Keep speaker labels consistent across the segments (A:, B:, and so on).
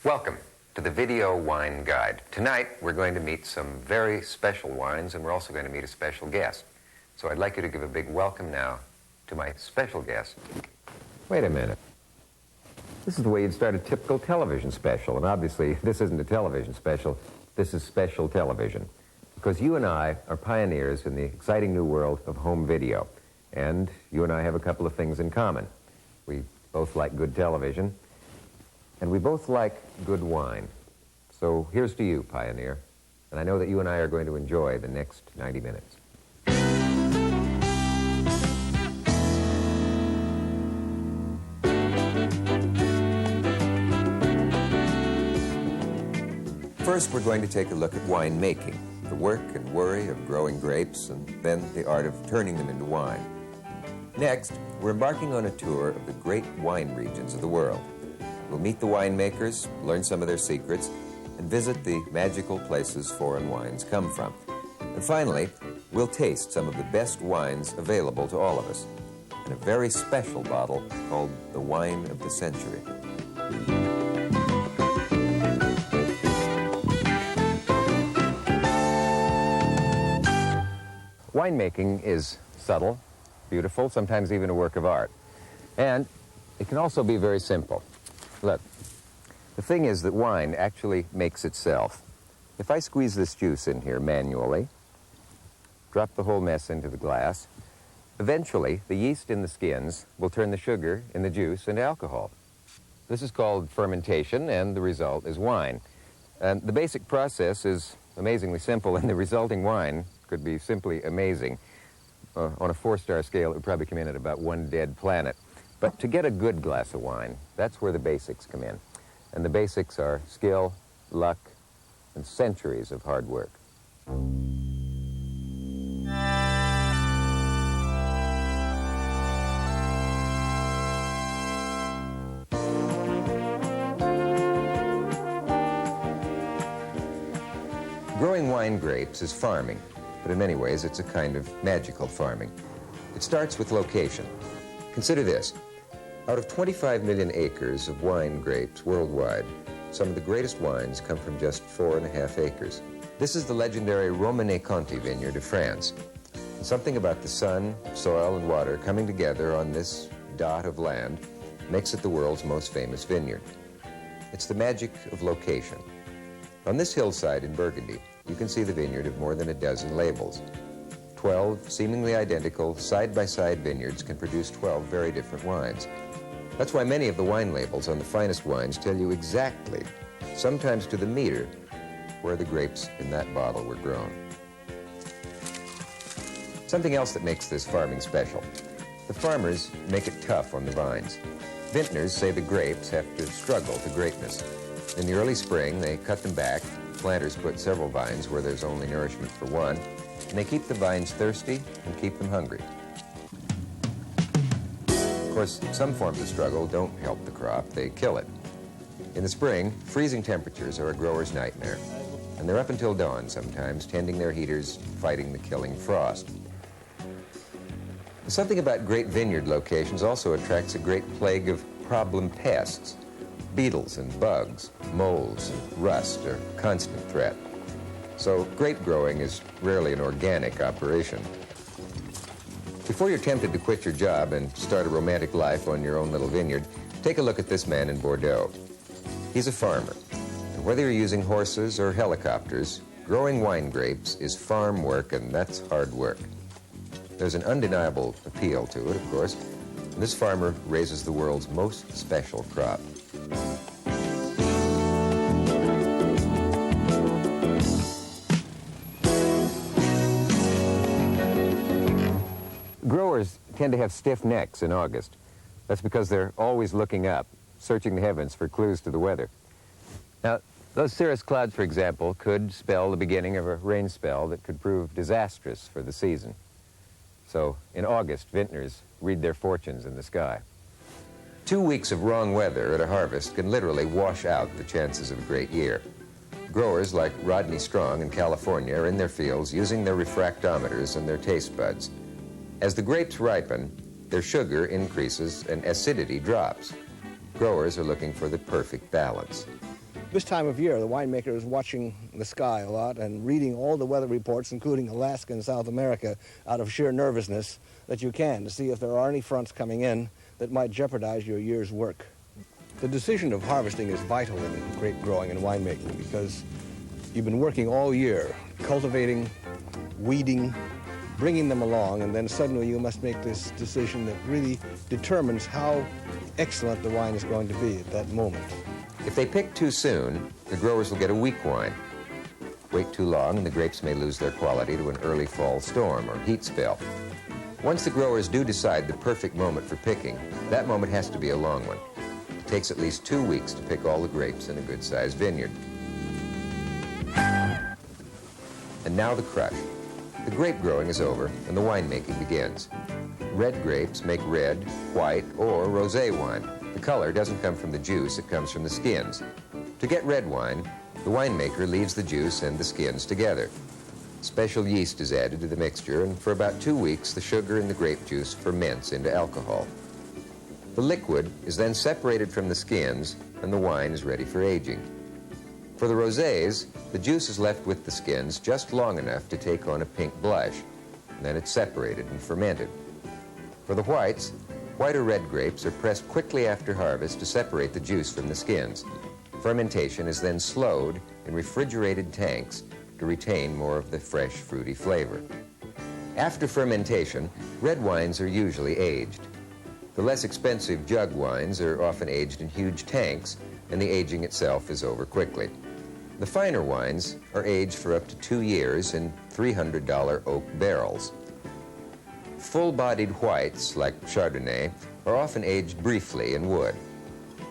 A: Welcome to the Video Wine Guide. Tonight, we're going to meet some very special wines, and we're also going to meet a special guest. So I'd like you to give a big welcome now to my special guest.
B: Wait a minute. This is the way you'd start a typical television special, and obviously this isn't a television special, this is special television. Because you and I are pioneers in the exciting new world of home video, and you and I have a couple of things in common. We both like good television, and we both like good wine. So here's to you, pioneer, and I know that you and I are going to enjoy the next 90 minutes. First, we're going to take a look at winemaking, the work and worry of growing grapes, and then the art of turning them into wine. Next, we're embarking on a tour of the great wine regions of the world. We'll meet the winemakers, learn some of their secrets, and visit the magical places foreign wines come from. And finally, we'll taste some of the best wines available to all of us in a very special bottle called the Wine of the Century. Winemaking is subtle, beautiful, sometimes even a work of art. And it can also be very simple. Look, the thing is that wine actually makes itself. If I squeeze this juice in here manually, drop the whole mess into the glass, eventually the yeast in the skins will turn the sugar in the juice into alcohol. This is called fermentation, and the result is wine. And the basic process is amazingly simple, and the resulting wine could be simply amazing. On a 4-star scale, it would probably come in at about 1 dead planet. But to get a good glass of wine, that's where the basics come in. And the basics are skill, luck, and centuries of hard work. Growing wine grapes is farming, but in many ways it's a kind of magical farming. It starts with location. Consider this. Out of 25 million acres of wine grapes worldwide, some of the greatest wines come from just 4.5 acres. This is the legendary Romanée-Conti vineyard of France. And something about the sun, soil, and water coming together on this dot of land makes it the world's most famous vineyard. It's the magic of location. On this hillside in Burgundy, you can see the vineyard of more than a dozen labels. 12 seemingly identical side-by-side vineyards can produce 12 very different wines. That's why many of the wine labels on the finest wines tell you exactly, sometimes to the meter, where the grapes in that bottle were grown. Something else that makes this farming special. The farmers make it tough on the vines. Vintners say the grapes have to struggle to greatness. In the early spring, they cut them back. Planters put several vines where there's only nourishment for one, and they keep the vines thirsty and keep them hungry. Of course, some forms of struggle don't help the crop, they kill it. In the spring, freezing temperatures are a grower's nightmare, and they're up until dawn sometimes, tending their heaters, fighting the killing frost. Something about great vineyard locations also attracts a great plague of problem pests. Beetles and bugs, molds, and rust are a constant threat. So grape growing is rarely an organic operation. Before you're tempted to quit your job and start a romantic life on your own little vineyard, take a look at this man in Bordeaux. He's a farmer, and whether you're using horses or helicopters, growing wine grapes is farm work, and that's hard work. There's an undeniable appeal to it, of course, and this farmer raises the world's most special crop. Growers tend to have stiff necks in August. That's because they're always looking up, searching the heavens for clues to the weather. Now, those cirrus clouds, for example, could spell the beginning of a rain spell that could prove disastrous for the season. So, in August, vintners read their fortunes in the sky. 2 weeks of wrong weather at a harvest can literally wash out the chances of a great year. Growers like Rodney Strong in California are in their fields using their refractometers and their taste buds. As the grapes ripen, their sugar increases and acidity drops. Growers are looking for the perfect balance.
C: This time of year, the winemaker is watching the sky a lot and reading all the weather reports, including Alaska and South America, out of sheer nervousness that you can, to see if there are any fronts coming in that might jeopardize your year's work. The decision of harvesting is vital in grape growing and winemaking because you've been working all year, cultivating, weeding, bringing them along, and then suddenly you must make this decision that really determines how excellent the wine is going to be at that moment.
B: If they pick too soon, the growers will get a weak wine. Wait too long and the grapes may lose their quality to an early fall storm or heat spell. Once the growers do decide the perfect moment for picking, that moment has to be a long one. It takes at least 2 weeks to pick all the grapes in a good-sized vineyard. And now the crush. The grape growing is over and the winemaking begins. Red grapes make red, white, or rosé wine. The color doesn't come from the juice, it comes from the skins. To get red wine, the winemaker leaves the juice and the skins together. Special yeast is added to the mixture, and for about 2 weeks, the sugar in the grape juice ferments into alcohol. The liquid is then separated from the skins, and the wine is ready for aging. For the rosés, the juice is left with the skins just long enough to take on a pink blush, and then it's separated and fermented. For the whites, white or red grapes are pressed quickly after harvest to separate the juice from the skins. Fermentation is then slowed in refrigerated tanks to retain more of the fresh, fruity flavor. After fermentation, red wines are usually aged. The less expensive jug wines are often aged in huge tanks, and the aging itself is over quickly. The finer wines are aged for up to 2 years in $300 oak barrels. Full-bodied whites, like Chardonnay, are often aged briefly in wood.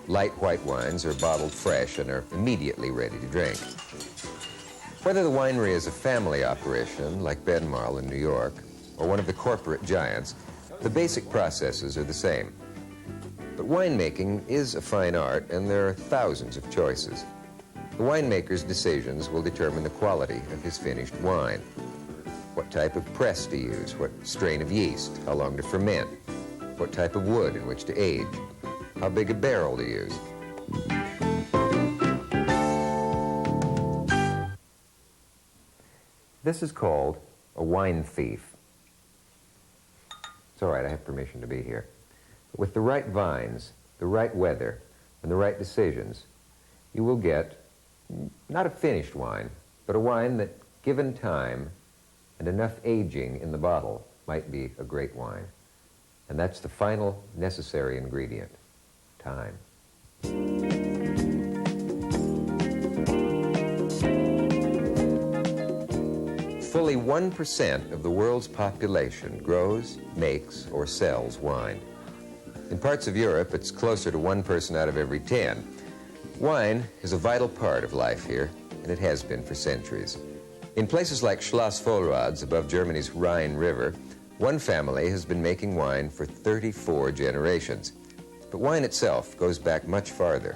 B: Light white wines are bottled fresh and are immediately ready to drink. Whether the winery is a family operation, like Benmarl in New York, or one of the corporate giants, the basic processes are the same. But winemaking is a fine art, and there are thousands of choices. The winemaker's decisions will determine the quality of his finished wine. What type of press to use, what strain of yeast, how long to ferment, what type of wood in which to age, how big a barrel to use. This is called a wine thief. It's all right, I have permission to be here. But with the right vines, the right weather, and the right decisions, you will get not a finished wine, but a wine that, given time and enough aging in the bottle, might be a great wine. And that's the final necessary ingredient, time. Fully 1% of the world's population grows, makes, or sells wine. In parts of Europe, it's closer to 1 person out of every 10. Wine is a vital part of life here, and it has been for centuries. In places like Schloss Vollrads, above Germany's Rhine River, one family has been making wine for 34 generations. But wine itself goes back much farther.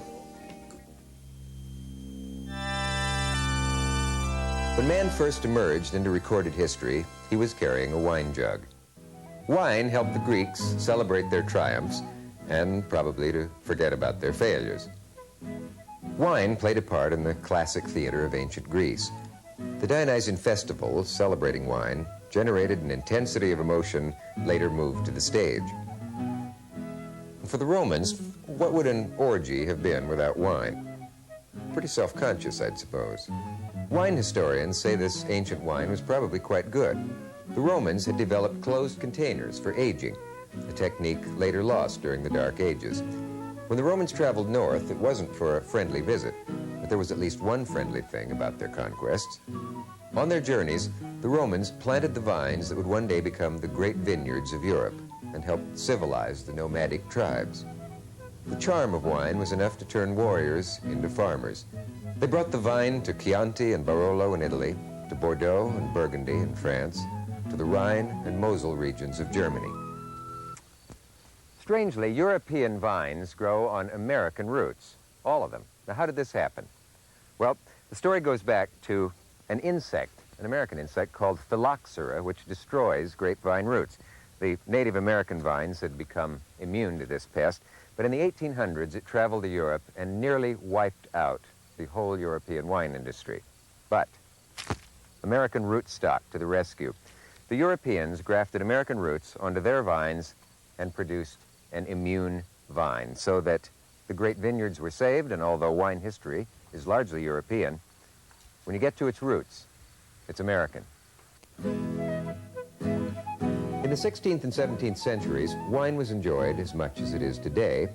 B: When man first emerged into recorded history, he was carrying a wine jug. Wine helped the Greeks celebrate their triumphs and probably to forget about their failures. Wine played a part in the classic theater of ancient Greece. The Dionysian festivals celebrating wine generated an intensity of emotion later moved to the stage. For the Romans, what would an orgy have been without wine? Pretty self-conscious, I'd suppose. Wine historians say this ancient wine was probably quite good. The Romans had developed closed containers for aging, a technique later lost during the Dark Ages. When the Romans traveled north, it wasn't for a friendly visit, but there was at least one friendly thing about their conquests. On their journeys, the Romans planted the vines that would one day become the great vineyards of Europe and helped civilize the nomadic tribes. The charm of wine was enough to turn warriors into farmers. They brought the vine to Chianti and Barolo in Italy, to Bordeaux and Burgundy in France, to the Rhine and Mosel regions of Germany. Strangely, European vines grow on American roots, all of them. Now, how did this happen? Well, the story goes back to an insect, an American insect called phylloxera, which destroys grapevine roots. The Native American vines had become immune to this pest, but in the 1800s it traveled to Europe and nearly wiped out the whole European wine industry. But American rootstock to the rescue. The Europeans grafted American roots onto their vines and produced an immune vine, so that the great vineyards were saved, and although wine history is largely European, when you get to its roots, it's American. In the 16th and 17th centuries, wine was enjoyed as much as it is today,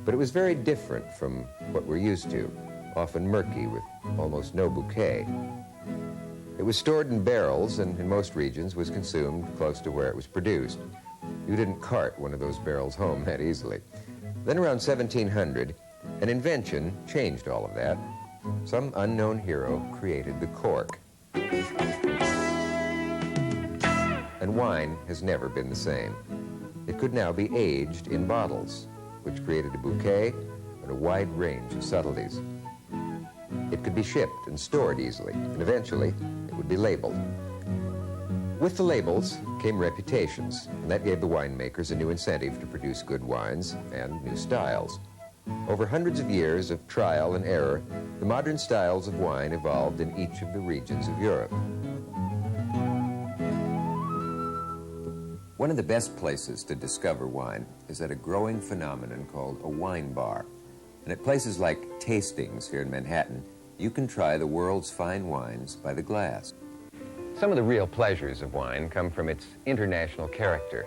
B: but it was very different from what we're used to, often murky with almost no bouquet. It was stored in barrels and in most regions was consumed close to where it was produced. You didn't cart one of those barrels home that easily. Then around 1700, an invention changed all of that. Some unknown hero created the cork. And wine has never been the same. It could now be aged in bottles, which created a bouquet and a wide range of subtleties. It could be shipped and stored easily, and eventually it would be labeled. With the labels came reputations, and that gave the winemakers a new incentive to produce good wines and new styles. Over hundreds of years of trial and error, the modern styles of wine evolved in each of the regions of Europe. One of the best places to discover wine is at a growing phenomenon called a wine bar. And at places like Tastings here in Manhattan, you can try the world's fine wines by the glass.
A: Some of the real pleasures of wine come from its international character.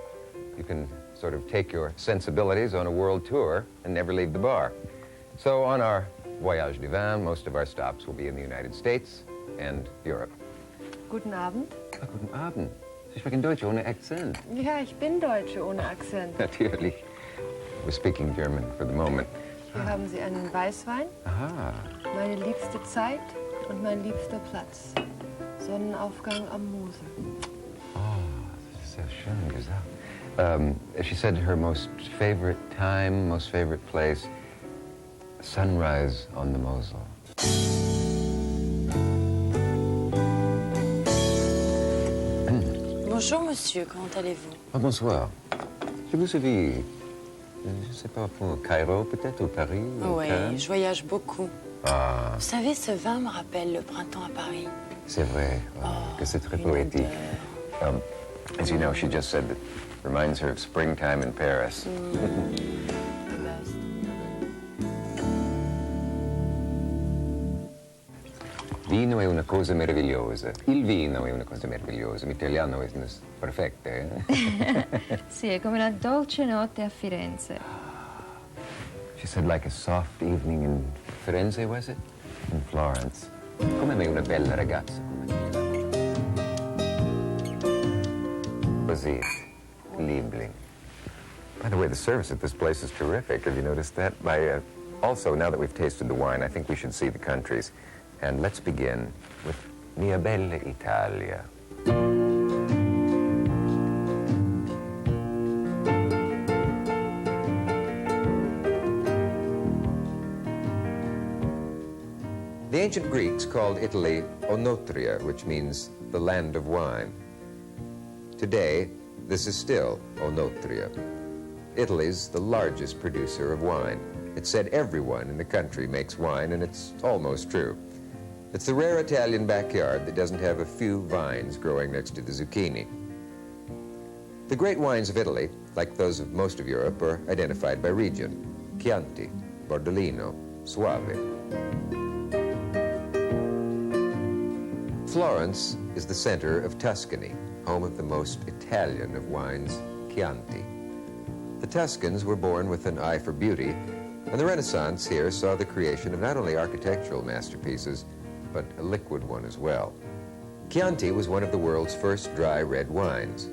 A: You can sort of take your sensibilities on a world tour and never leave the bar. So on our Voyage du Vin, most of our stops will be in the United States and Europe.
D: Guten Abend.
A: Guten Abend. Sie sprechen Deutsch ohne Akzent.
D: Ja, ich bin Deutsche ohne Akzent.
A: Natürlich. We're speaking German for the moment.
D: Hier haben Sie einen Weißwein,
A: Aha.
D: meine liebste Zeit und mein liebster Platz. Sonnenaufgang am Mosel.
A: Oh, das ist sehr schön gesagt. She said her most favorite time, most favorite place, sunrise on the Mosel.
E: Bonjour monsieur, comment allez-vous?
A: Oh, bonsoir. Je vous suivi, je sais pas, pour Cairo peut-être, ou Paris, ou
E: Oui,
A: Cannes.
E: je voyage beaucoup.
A: Ah,
E: Vous savez, ce vin me rappelle le printemps à Paris.
A: c'est vrai, que c'est très
E: une
A: poétique.
E: odeur.
A: As you know, she just said that reminds her of springtime in Paris.
E: The best.
A: Vino è una cosa meravigliosa. Il vino è una cosa meravigliosa. L'italiano è perfetto, eh?
F: Sì, è come la dolce notte a Firenze.
A: She said like a soft evening in Firenze, was it? In Florence. Come me una bella ragazza come Così, liebling. By the way, the service at this place is terrific. Have you noticed that? Also, now that we've tasted the wine, I think we should see the countries. And let's begin with Mia Bella Italia.
B: The ancient Greeks called Italy Onotria, which means the land of wine. Today, this is still Onotria. Italy's the largest producer of wine. It's said everyone in the country makes wine, and it's almost true. It's the rare Italian backyard that doesn't have a few vines growing next to the zucchini. The great wines of Italy, like those of most of Europe, are identified by region: Chianti, Bordolino, Soave. Florence is the center of Tuscany, home of the most Italian of wines, Chianti. The Tuscans were born with an eye for beauty, and the Renaissance here saw the creation of not only architectural masterpieces, but a liquid one as well. Chianti was one of the world's first dry red wines.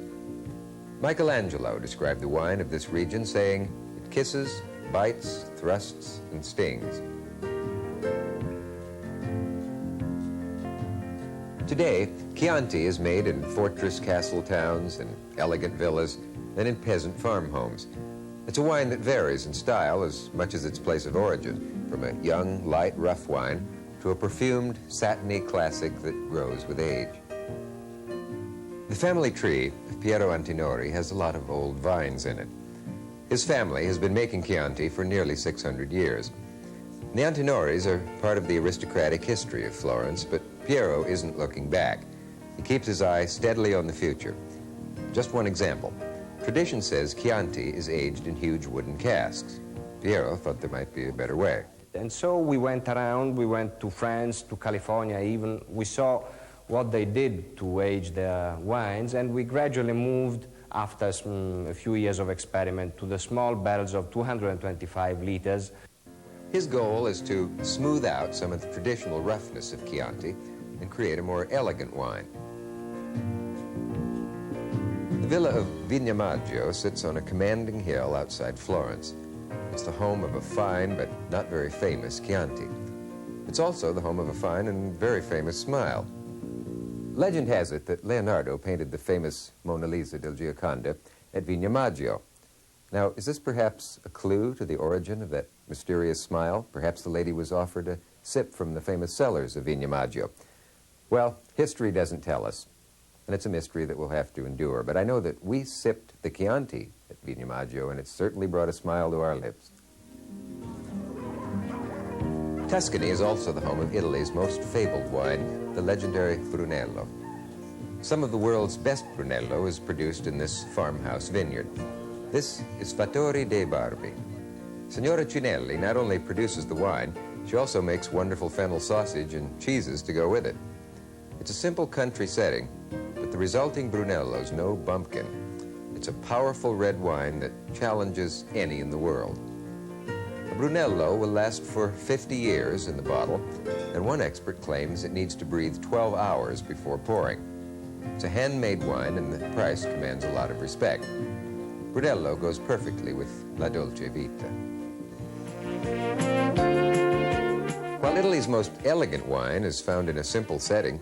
B: Michelangelo described the wine of this region, saying, "It kisses, bites, thrusts, and stings." Today, Chianti is made in fortress castle towns, in elegant villas, and in peasant farm homes. It's a wine that varies in style as much as its place of origin, from a young, light, rough wine to a perfumed, satiny classic that grows with age. The family tree of Piero Antinori has a lot of old vines in it. His family has been making Chianti for nearly 600 years. The Antinoris are part of the aristocratic history of Florence, but Piero isn't looking back. He keeps his eye steadily on the future. Just one example. Tradition says Chianti is aged in huge wooden casks. Piero thought there might be a better way.
G: And so we went around, we went to France, to California even. We saw what they did to age their wines, and we gradually moved, after a few years of experiment, to the small barrels of 225 liters.
B: His goal is to smooth out some of the traditional roughness of Chianti and create a more elegant wine. The villa of Vignamaggio sits on a commanding hill outside Florence. It's the home of a fine but not very famous Chianti. It's also the home of a fine and very famous smile. Legend has it that Leonardo painted the famous Mona Lisa del Gioconda at Vignamaggio. Now, is this perhaps a clue to the origin of that mysterious smile? Perhaps the lady was offered a sip from the famous cellars of Vignamaggio. Well, history doesn't tell us, and it's a mystery that we'll have to endure. But I know that we sipped the Chianti at Vignamaggio, and it certainly brought a smile to our lips. Tuscany is also the home of Italy's most fabled wine, the legendary Brunello. Some of the world's best Brunello is produced in this farmhouse vineyard. This is Fattori dei Barbi. Signora Cinelli not only produces the wine, she also makes wonderful fennel sausage and cheeses to go with it. It's a simple country setting, but the resulting Brunello's no bumpkin. It's a powerful red wine that challenges any in the world. A Brunello will last for 50 years in the bottle, and one expert claims it needs to breathe 12 hours before pouring. It's a handmade wine, and the price commands a lot of respect. Brunello goes perfectly with La Dolce Vita. While Italy's most elegant wine is found in a simple setting,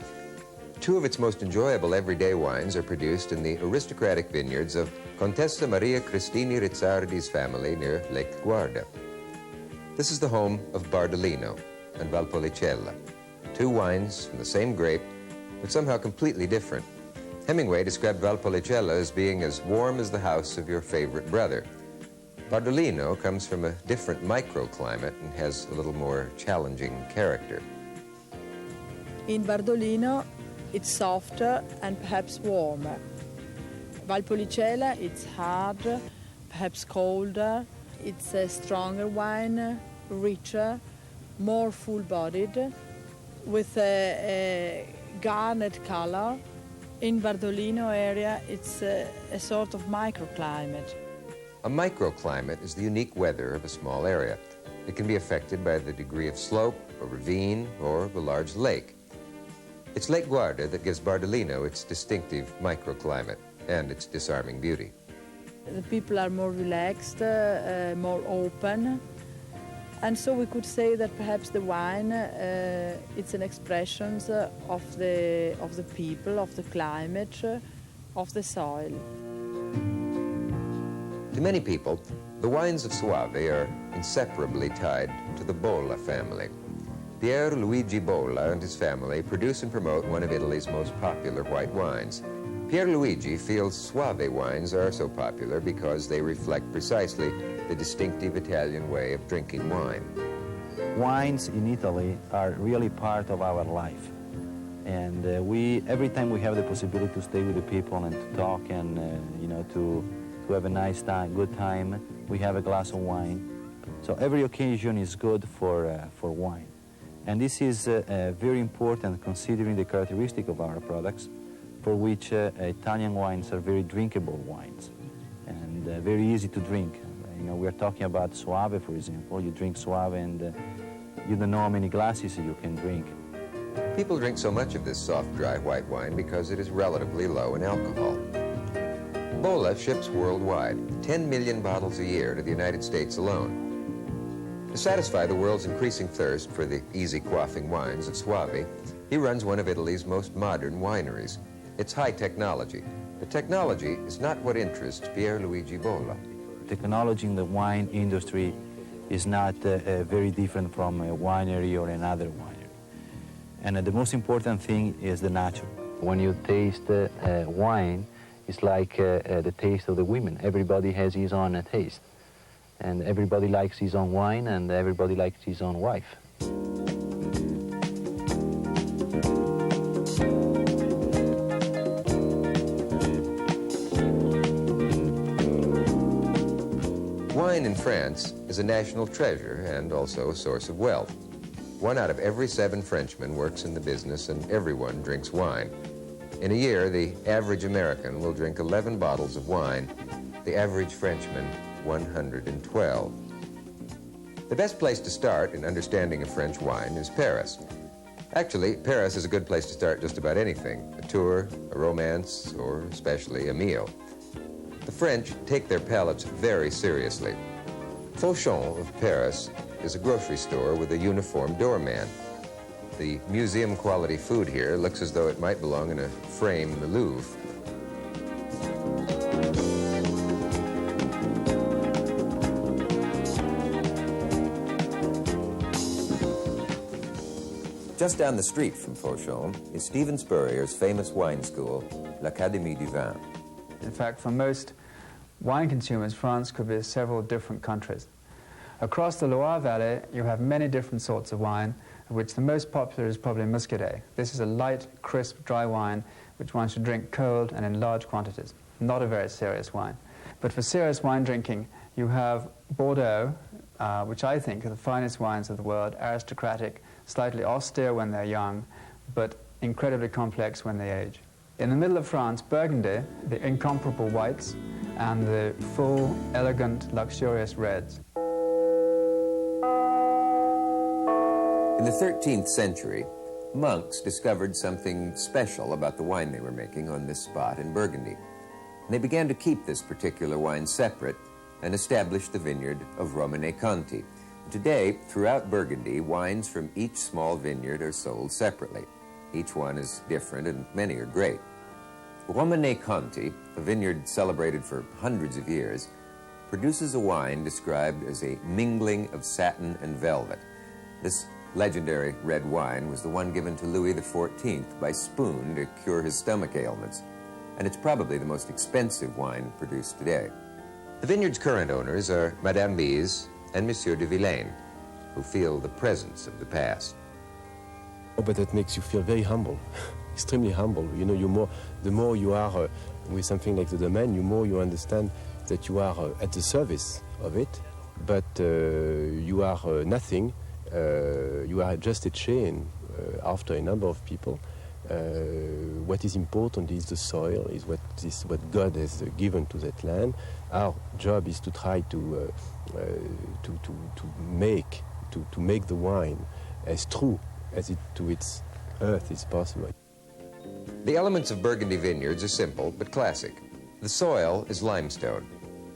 B: two of its most enjoyable everyday wines are produced in the aristocratic vineyards of Contessa Maria Cristini Rizzardi's family near Lake Guarda. This is the home of Bardolino and Valpolicella, two wines from the same grape, but somehow completely different. Hemingway described Valpolicella as being as warm as the house of your favorite brother. Bardolino comes from a different microclimate and has a little more challenging character.
H: In Bardolino, it's softer and perhaps warmer. Valpolicella, it's hard, perhaps colder. It's a stronger wine, richer, more full-bodied, with a garnet color. In Bardolino area, it's a sort of microclimate.
B: A microclimate is the unique weather of a small area. It can be affected by the degree of slope, a ravine, or the large lake. It's Lake Guarda that gives Bardolino its distinctive microclimate and its disarming beauty.
H: The people are more relaxed, more open, and so we could say that perhaps the wine it's an expression of the people, of the climate, of the soil.
B: To many people, the wines of Soave are inseparably tied to the Bolla family. Pier Luigi Bolla and his family produce and promote one of Italy's most popular white wines. Pier Luigi feels Soave wines are so popular because they reflect precisely the distinctive Italian way of drinking wine.
I: Wines in Italy are really part of our life. And every time we have the possibility to stay with the people and to talk and, to have a nice time, good time, we have a glass of wine. So every occasion is good for wine. And this is very important considering the characteristic of our products, for which Italian wines are very drinkable wines and very easy to drink. We're talking about Soave, for example. You drink Soave and you don't know how many glasses you can drink.
B: People drink so much of this soft, dry white wine because it is relatively low in alcohol. Bolla ships worldwide, 10 million bottles a year to the United States alone. To satisfy the world's increasing thirst for the easy quaffing wines of Soave, he runs one of Italy's most modern wineries. It's high technology. But technology is not what interests Pier Luigi Bolla.
I: Technology in the wine industry is not very different from a winery or another winery. And the most important thing is the natural. When you taste wine, it's like the taste of the women. Everybody has his own taste. And everybody likes his own wine, and everybody likes his own wife.
B: Wine in France is a national treasure and also a source of wealth. 1 out of every 7 Frenchmen works in the business, and everyone drinks wine. In a year, the average American will drink 11 bottles of wine, the average Frenchman 112. The best place to start in understanding a French wine is Paris. Actually, Paris is a good place to start just about anything, a tour, a romance, or especially a meal. The French take their palates very seriously. Fauchon of Paris is a grocery store with a uniformed doorman. The museum-quality food here looks as though it might belong in a frame in the Louvre. Just down the street from Fauchon is Stephen Spurrier's famous wine school, l'Académie du Vin.
J: In fact, for most wine consumers, France could be several different countries. Across the Loire Valley, you have many different sorts of wine, of which the most popular is probably Muscadet. This is a light, crisp, dry wine which one should drink cold and in large quantities. Not a very serious wine. But for serious wine drinking, you have Bordeaux, which I think are the finest wines of the world, aristocratic, slightly austere when they're young, but incredibly complex when they age. In the middle of France, Burgundy, the incomparable whites, and the full, elegant, luxurious reds.
B: In the 13th century, monks discovered something special about the wine they were making on this spot in Burgundy. And they began to keep this particular wine separate and established the vineyard of Romanée-Conti. Today, throughout Burgundy, wines from each small vineyard are sold separately. Each one is different, and many are great. Romanée-Conti, a vineyard celebrated for hundreds of years, produces a wine described as a mingling of satin and velvet. This legendary red wine was the one given to Louis XIV by spoon to cure his stomach ailments, and it's probably the most expensive wine produced today. The vineyard's current owners are Madame Bise and Monsieur de Villaine, who feel the presence of the past.
K: Oh, but that makes you feel very humble, extremely humble. You know, the more you are with something like the domain, the more you understand that you are at the service of it, but you are nothing. You are just a chain after a number of people. What is important is the soil, is what God has given to that land. Our job is to try to make the wine as true as it to its earth is possible.
B: The elements of Burgundy vineyards are simple but classic. The soil is limestone,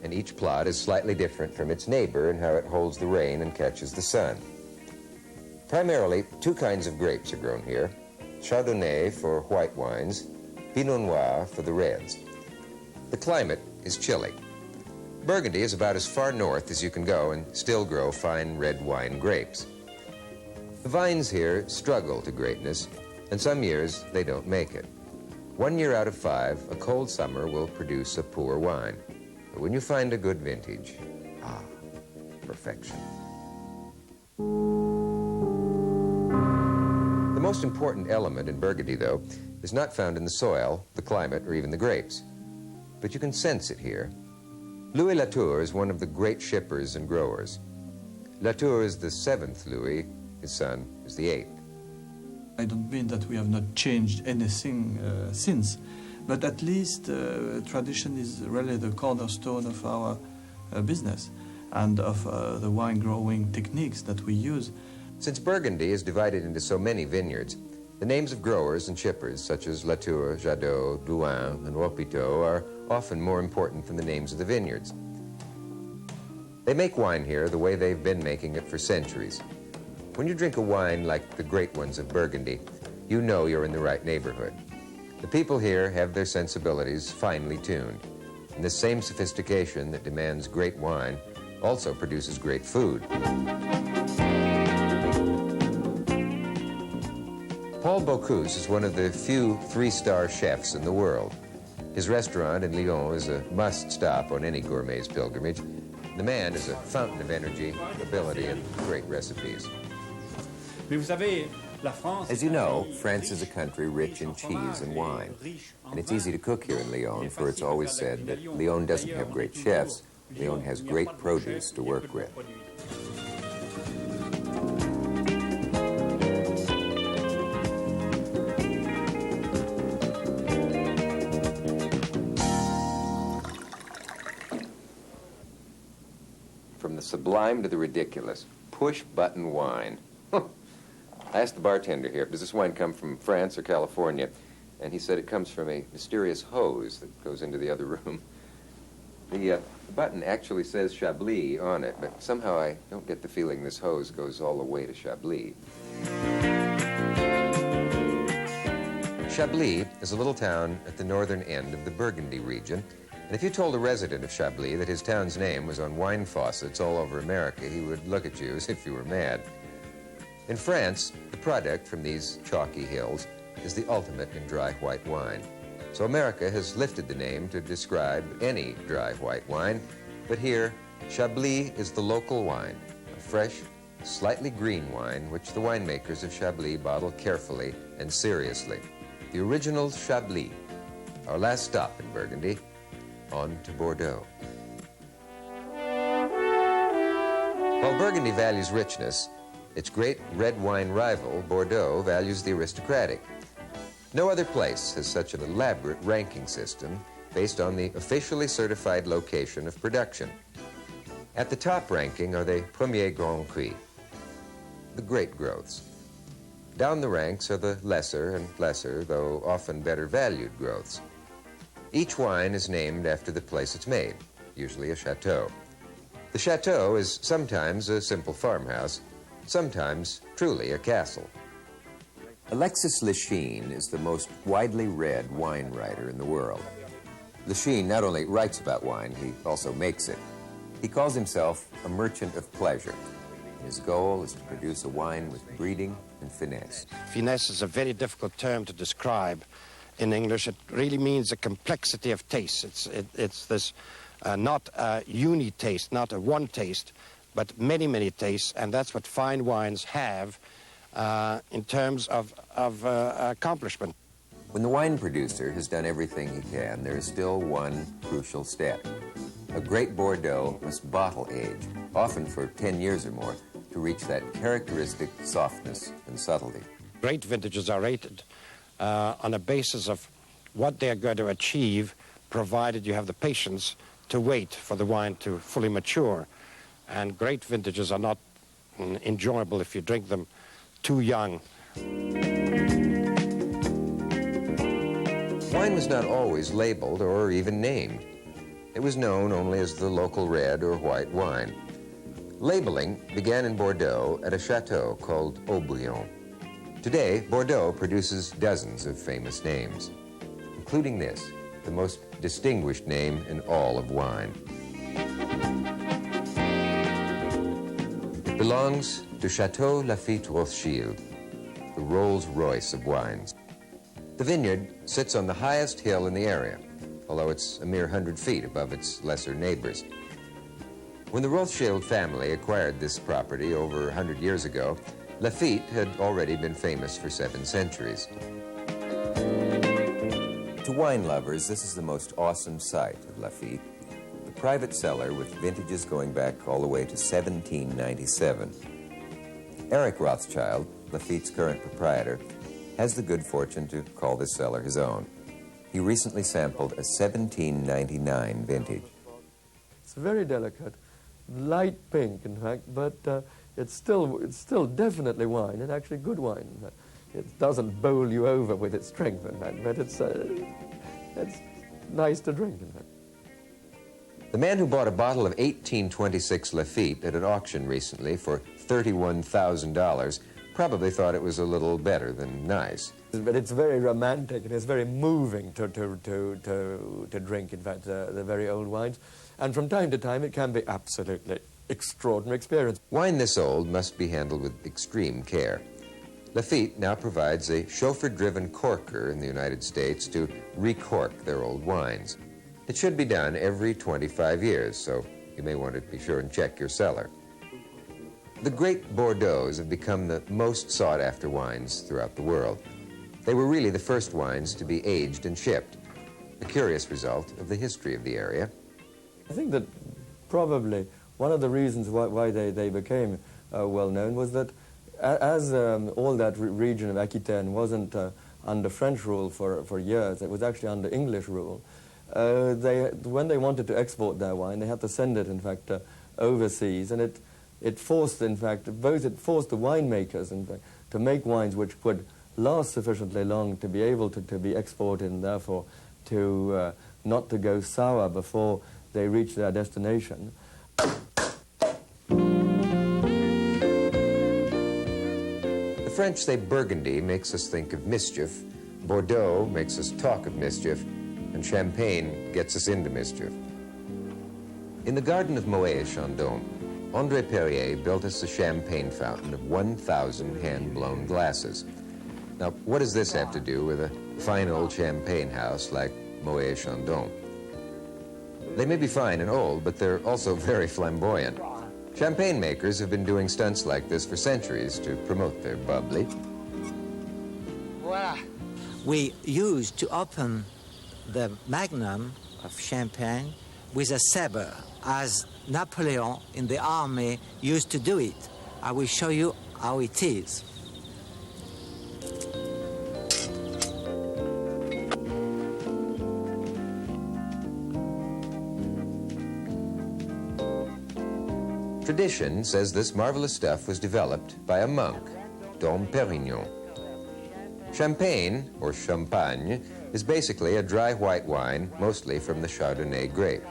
B: and each plot is slightly different from its neighbor in how it holds the rain and catches the sun. Primarily, 2 kinds of grapes are grown here: Chardonnay for white wines, Pinot Noir for the reds. The climate is chilly. Burgundy is about as far north as you can go and still grow fine red wine grapes. The vines here struggle to greatness, and some years they don't make it. 1 year out of 5, a cold summer will produce a poor wine. But when you find a good vintage, perfection. The most important element in Burgundy, though, is not found in the soil, the climate, or even the grapes. But you can sense it here. Louis Latour is one of the great shippers and growers. Latour is the 7th Louis, his son is the 8th.
L: I don't mean that we have not changed anything since, but at least tradition is really the cornerstone of our business and of the wine growing techniques that we use.
B: Since Burgundy is divided into so many vineyards, the names of growers and shippers such as Latour, Jadot, Douin, and Ropiteau are often more important than the names of the vineyards. They make wine here the way they've been making it for centuries. When you drink a wine like the great ones of Burgundy, you know you're in the right neighborhood. The people here have their sensibilities finely tuned, and this same sophistication that demands great wine also produces great food. Paul Bocuse is one of the few 3-star chefs in the world. His restaurant in Lyon is a must-stop on any gourmet's pilgrimage, The man is a fountain of energy, ability, and great recipes. As you know, France is a country rich in cheese and wine. And it's easy to cook here in Lyon, for it's always said that Lyon doesn't have great chefs, Lyon has great produce to work with. From the sublime to the ridiculous, push-button wine. I asked the bartender here, does this wine come from France or California? And he said it comes from a mysterious hose that goes into the other room. The button actually says Chablis on it, but somehow I don't get the feeling this hose goes all the way to Chablis. Chablis is a little town at the northern end of the Burgundy region. And if you told a resident of Chablis that his town's name was on wine faucets all over America, he would look at you as if you were mad. In France, the product from these chalky hills is the ultimate in dry white wine. So America has lifted the name to describe any dry white wine, but here, Chablis is the local wine, a fresh, slightly green wine which the winemakers of Chablis bottle carefully and seriously. The original Chablis, our last stop in Burgundy, on to Bordeaux. While Burgundy values richness, its great red wine rival, Bordeaux, values the aristocratic. No other place has such an elaborate ranking system based on the officially certified location of production. At the top ranking are the Premier Grand Cru, the great growths. Down the ranks are the lesser and lesser, though often better valued growths. Each wine is named after the place it's made, usually a chateau. The chateau is sometimes a simple farmhouse, sometimes truly a castle. Alexis Lichine is the most widely read wine writer in the world. Lichine not only writes about wine, he also makes it. He calls himself a merchant of pleasure. His goal is to produce a wine with breeding and finesse.
M: Finesse is a very difficult term to describe in English. It really means a complexity of taste. It's this not a uni taste, not a one taste, but many, many tastes, and that's what fine wines have in terms of accomplishment.
B: When the wine producer has done everything he can, there is still one crucial step. A great Bordeaux must bottle age, often for 10 years or more, to reach that characteristic softness and subtlety.
M: Great vintages are rated on a basis of what they're going to achieve, provided you have the patience to wait for the wine to fully mature. And great vintages are not enjoyable if you drink them too young.
B: Wine was not always labeled or even named. It was known only as the local red or white wine. Labeling began in Bordeaux at a chateau called Haut-Brion. Today, Bordeaux produces dozens of famous names, including this, the most distinguished name in all of wine. It belongs to Chateau Lafite Rothschild, the Rolls-Royce of wines. The vineyard sits on the highest hill in the area, although it's a mere 100 feet above its lesser neighbors. When the Rothschild family acquired this property over 100 years ago, Lafite had already been famous for 7 centuries. To wine lovers, this is the most awesome sight of Lafite, the private cellar with vintages going back all the way to 1797. Eric Rothschild, Lafite's current proprietor, has the good fortune to call this cellar his own. He recently sampled a 1799 vintage.
N: It's very delicate, light pink, in fact, but it's still definitely wine, and actually good wine. In fact. It doesn't bowl you over with its strength, in fact, but it's nice to drink, in fact.
B: The man who bought a bottle of 1826 Lafite at an auction recently for $31,000 probably thought it was a little better than nice.
N: But it's very romantic, and it's very moving to drink, in fact, the very old wines. And from time to time, it can be absolutely extraordinary experience.
B: Wine this old must be handled with extreme care. Lafite now provides a chauffeur-driven corker in the United States to recork their old wines. It should be done every 25 years, so You may want to be sure and check your cellar. The great Bordeaux's have become the most sought-after wines throughout the world. They were really the first wines to be aged and shipped, a curious result of the history of the area.
N: I think that probably one of the reasons why they became well-known was that as all that region of Aquitaine wasn't under French rule for years, it was actually under English rule, when they wanted to export their wine, they had to send it, in fact, overseas, and it forced, in fact, it forced the winemakers, in fact, to make wines which would last sufficiently long to be able to be exported, and therefore to not to go sour before they reach their destination.
B: The French say Burgundy makes us think of mischief, Bordeaux makes us talk of mischief, and Champagne gets us into mischief. In the garden of Moët-Chandon, André Perrier built us a champagne fountain of 1,000 hand-blown glasses. Now, what does this have to do with a fine old champagne house like Moët-Chandon? They may be fine and old, but they're also very flamboyant. Champagne makers have been doing stunts like this for centuries to promote their bubbly.
O: Voila. We used to open the magnum of champagne with a saber, as Napoleon in the army used to do it. I will show you how it is.
B: Tradition says this marvelous stuff was developed by a monk, Dom Pérignon. Champagne, or champagne, is basically a dry white wine, mostly from the Chardonnay grape.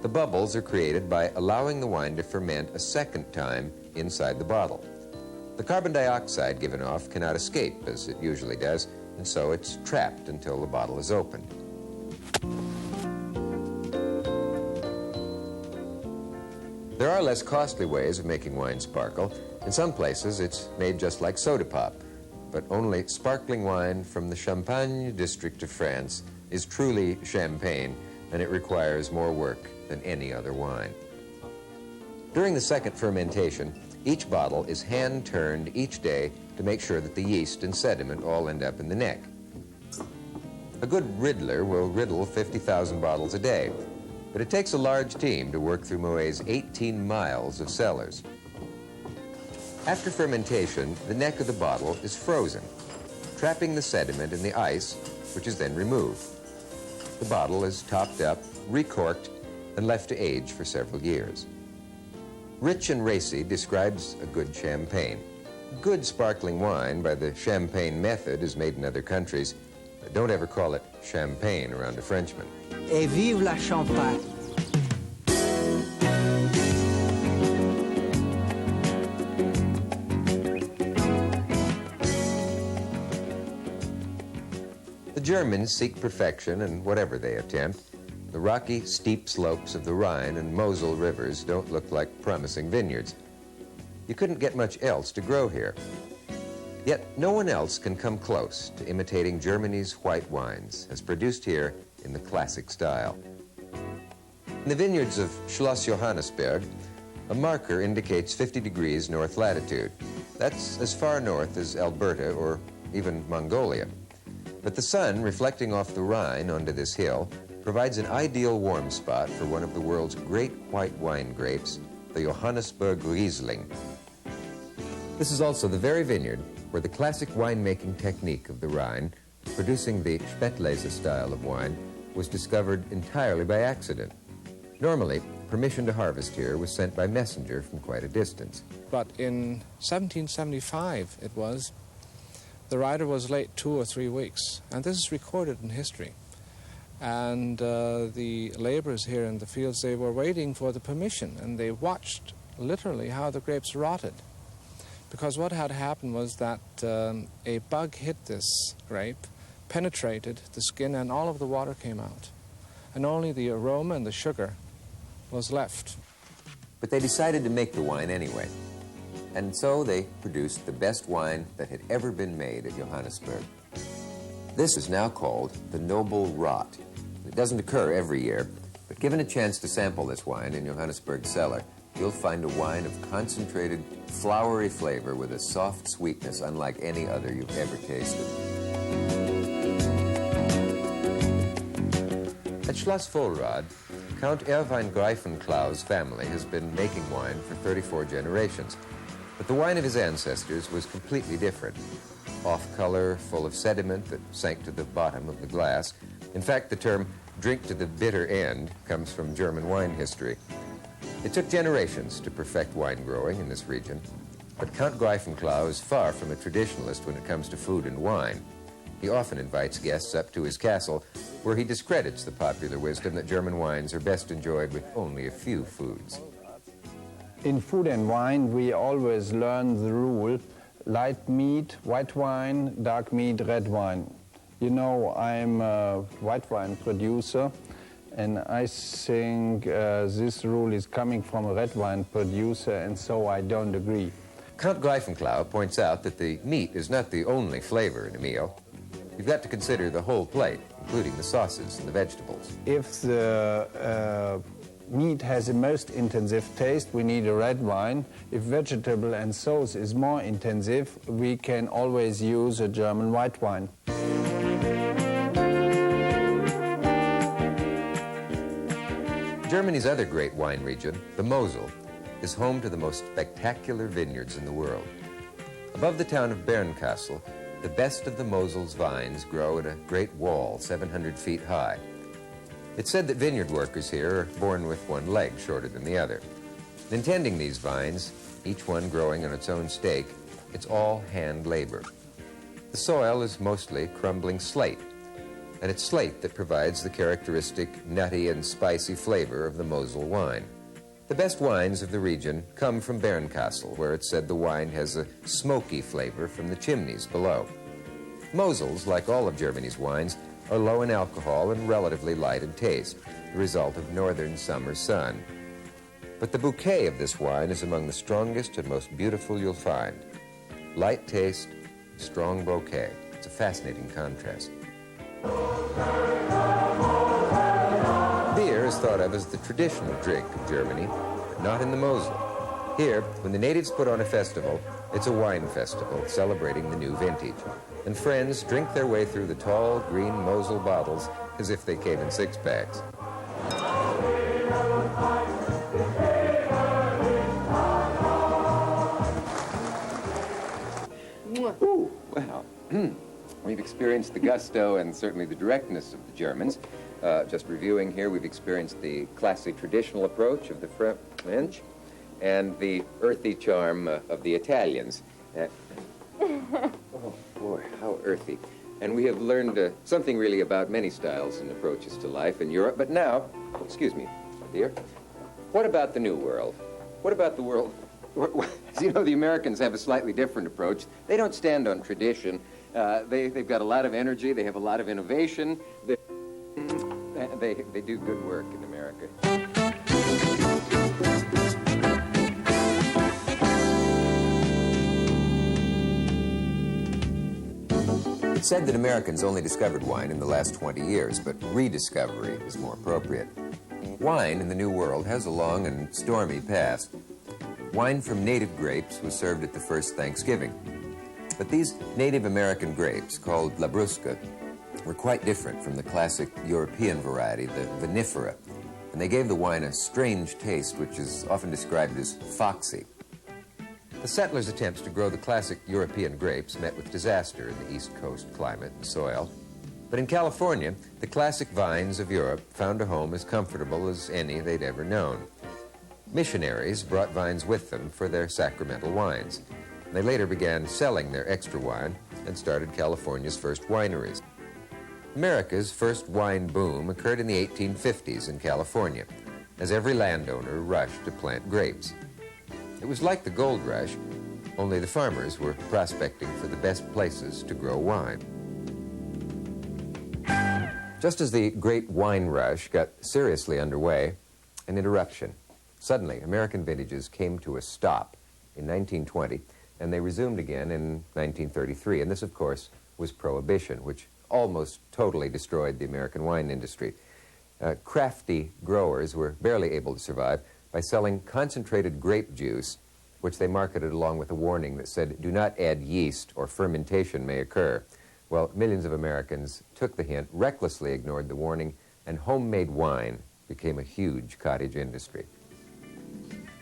B: The bubbles are created by allowing the wine to ferment a second time inside the bottle. The carbon dioxide given off cannot escape, as it usually does, and so it's trapped until the bottle is opened. There are less costly ways of making wine sparkle. In some places, it's made just like soda pop, but only sparkling wine from the Champagne district of France is truly champagne, and it requires more work than any other wine. During the second fermentation, each bottle is hand-turned each day to make sure that the yeast and sediment all end up in the neck. A good riddler will riddle 50,000 bottles a day, but it takes a large team to work through Moët's 18 miles of cellars. After fermentation, the neck of the bottle is frozen, trapping the sediment in the ice, which is then removed. The bottle is topped up, recorked, and left to age for several years. Rich and Racy describes a good champagne. Good sparkling wine by the champagne method is made in other countries. Don't ever call it champagne around a Frenchman.
O: Et vive la Champagne!
B: The Germans seek perfection in whatever they attempt. The rocky, steep slopes of the Rhine and Mosel rivers don't look like promising vineyards. You couldn't get much else to grow here. Yet no one else can come close to imitating Germany's white wines, as produced here in the classic style. In the vineyards of Schloss Johannesberg, a marker indicates 50 degrees north latitude. That's as far north as Alberta or even Mongolia. But the sun reflecting off the Rhine onto this hill provides an ideal warm spot for one of the world's great white wine grapes, the Johannesburg Riesling. This is also the very vineyard where the classic winemaking technique of the Rhine, producing the Spätlese style of wine, was discovered entirely by accident. Normally, permission to harvest here was sent by messenger from quite a distance.
P: But in 1775, it was, the rider was late 2 or 3 weeks, and this is recorded in history. And the laborers here in the fields, they were waiting for the permission, and they watched literally how the grapes rotted. Because what had happened was that a bug hit this grape, penetrated the skin, and all of the water came out. And only the aroma and the sugar was left.
B: But they decided to make the wine anyway. And so they produced the best wine that had ever been made at Johannesburg. This is now called the Noble Rot. It doesn't occur every year, But given a chance to sample this wine in Johannesburg's cellar, you'll find a wine of concentrated, flowery flavor with a soft sweetness unlike any other you've ever tasted. At Schloss Vollrad, Count Erwein Greifenklau's family has been making wine for 34 generations. But the wine of his ancestors was completely different. Off-color, full of sediment that sank to the bottom of the glass. In fact, the term drink to the bitter end comes from German wine history. It took generations to perfect wine growing in this region, but Count Greifenklau is far from a traditionalist when it comes to food and wine. He often invites guests up to his castle, where he discredits the popular wisdom that German wines are best enjoyed with only a few foods.
Q: In food and wine, we always learn the rule, light meat, white wine, dark meat, red wine. You know, I'm a white wine producer, and I think this rule is coming from a red wine producer, and so I don't agree.
B: Count Greifenklau points out that the meat is not the only flavor in a meal. You've got to consider the whole plate, including the sauces and the vegetables.
Q: If the meat has the most intensive taste, we need a red wine. If vegetable and sauce is more intensive, we can always use a German white wine.
B: Germany's other great wine region, the Mosel, is home to the most spectacular vineyards in the world. Above the town of Bernkastel, the best of the Mosel's vines grow at a great wall 700 feet high. It's said that vineyard workers here are born with one leg shorter than the other. In tending these vines, each one growing on its own stake, it's all hand labor. The soil is mostly crumbling slate, and it's slate that provides the characteristic nutty and spicy flavor of the Mosel wine. The best wines of the region come from Bernkastel, where it's said the wine has a smoky flavor from the chimneys below. Mosels, like all of Germany's wines, are low in alcohol and relatively light in taste, the result of northern summer sun. But the bouquet of this wine is among the strongest and most beautiful you'll find. Light taste, strong bouquet. It's a fascinating contrast. Beer is thought of as the traditional drink of Germany, but not in the Mosel. Here, when the natives put on a festival, it's a wine festival celebrating the new vintage. And friends drink their way through the tall, green Mosel bottles as if they came in six-packs.
A: Ooh, well, we've experienced the gusto and certainly the directness of the Germans. Just reviewing here, we've experienced the classic traditional approach of the French and the earthy charm of the Italians. Oh, boy, how earthy. And we have learned something really about many styles and approaches to life in Europe. But now, excuse me, dear, what about the New World? What about the world? As you know, the Americans have a slightly different approach. They don't stand on tradition. They've got a lot of energy. They have a lot of innovation. They do good work in America.
B: It's said that Americans only discovered wine in the last 20 years, but rediscovery is more appropriate. Wine in the New World has a long and stormy past. Wine from native grapes was served at the first Thanksgiving. But these Native American grapes, called Labrusca, were quite different from the classic European variety, the vinifera, and they gave the wine a strange taste which is often described as foxy. The settlers' attempts to grow the classic European grapes met with disaster in the East Coast climate and soil. But in California, the classic vines of Europe found a home as comfortable as any they'd ever known. Missionaries brought vines with them for their sacramental wines. They later began selling their extra wine and started California's first wineries. America's first wine boom occurred in the 1850s in California, as every landowner rushed to plant grapes. It was like the gold rush, only the farmers were prospecting for the best places to grow wine. Just as the great wine rush got seriously underway, an interruption. Suddenly, American vintages came to a stop in 1920, and they resumed again in 1933. And this, of course, was Prohibition, which almost totally destroyed the American wine industry. crafty growers were barely able to survive by selling concentrated grape juice, which they marketed along with a warning that said, "Do not add yeast or fermentation may occur." Well, millions of Americans took the hint, recklessly ignored the warning, and homemade wine became a huge cottage industry.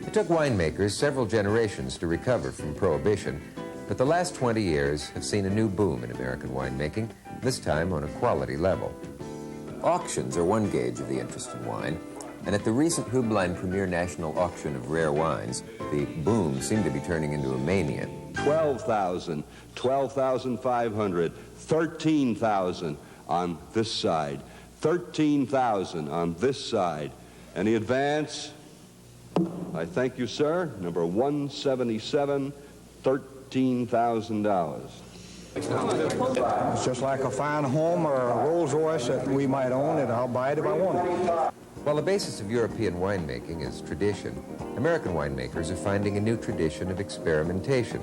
B: It took winemakers several generations to recover from Prohibition, but the last 20 years have seen a new boom in American winemaking, this time on a quality level. Auctions are one gauge of the interest in wine, and at the recent Hubline Premier National Auction of Rare Wines, the boom seemed to be turning into a mania.
R: 12,000, 12,500, 13,000 on this side, 13,000 on this side. Any advance? I thank you, sir. Number 177, $13,000.
S: It's just like a fine home or a Rolls Royce that we might own, and I'll buy it if I want it.
B: While the basis of European winemaking is tradition, American winemakers are finding a new tradition of experimentation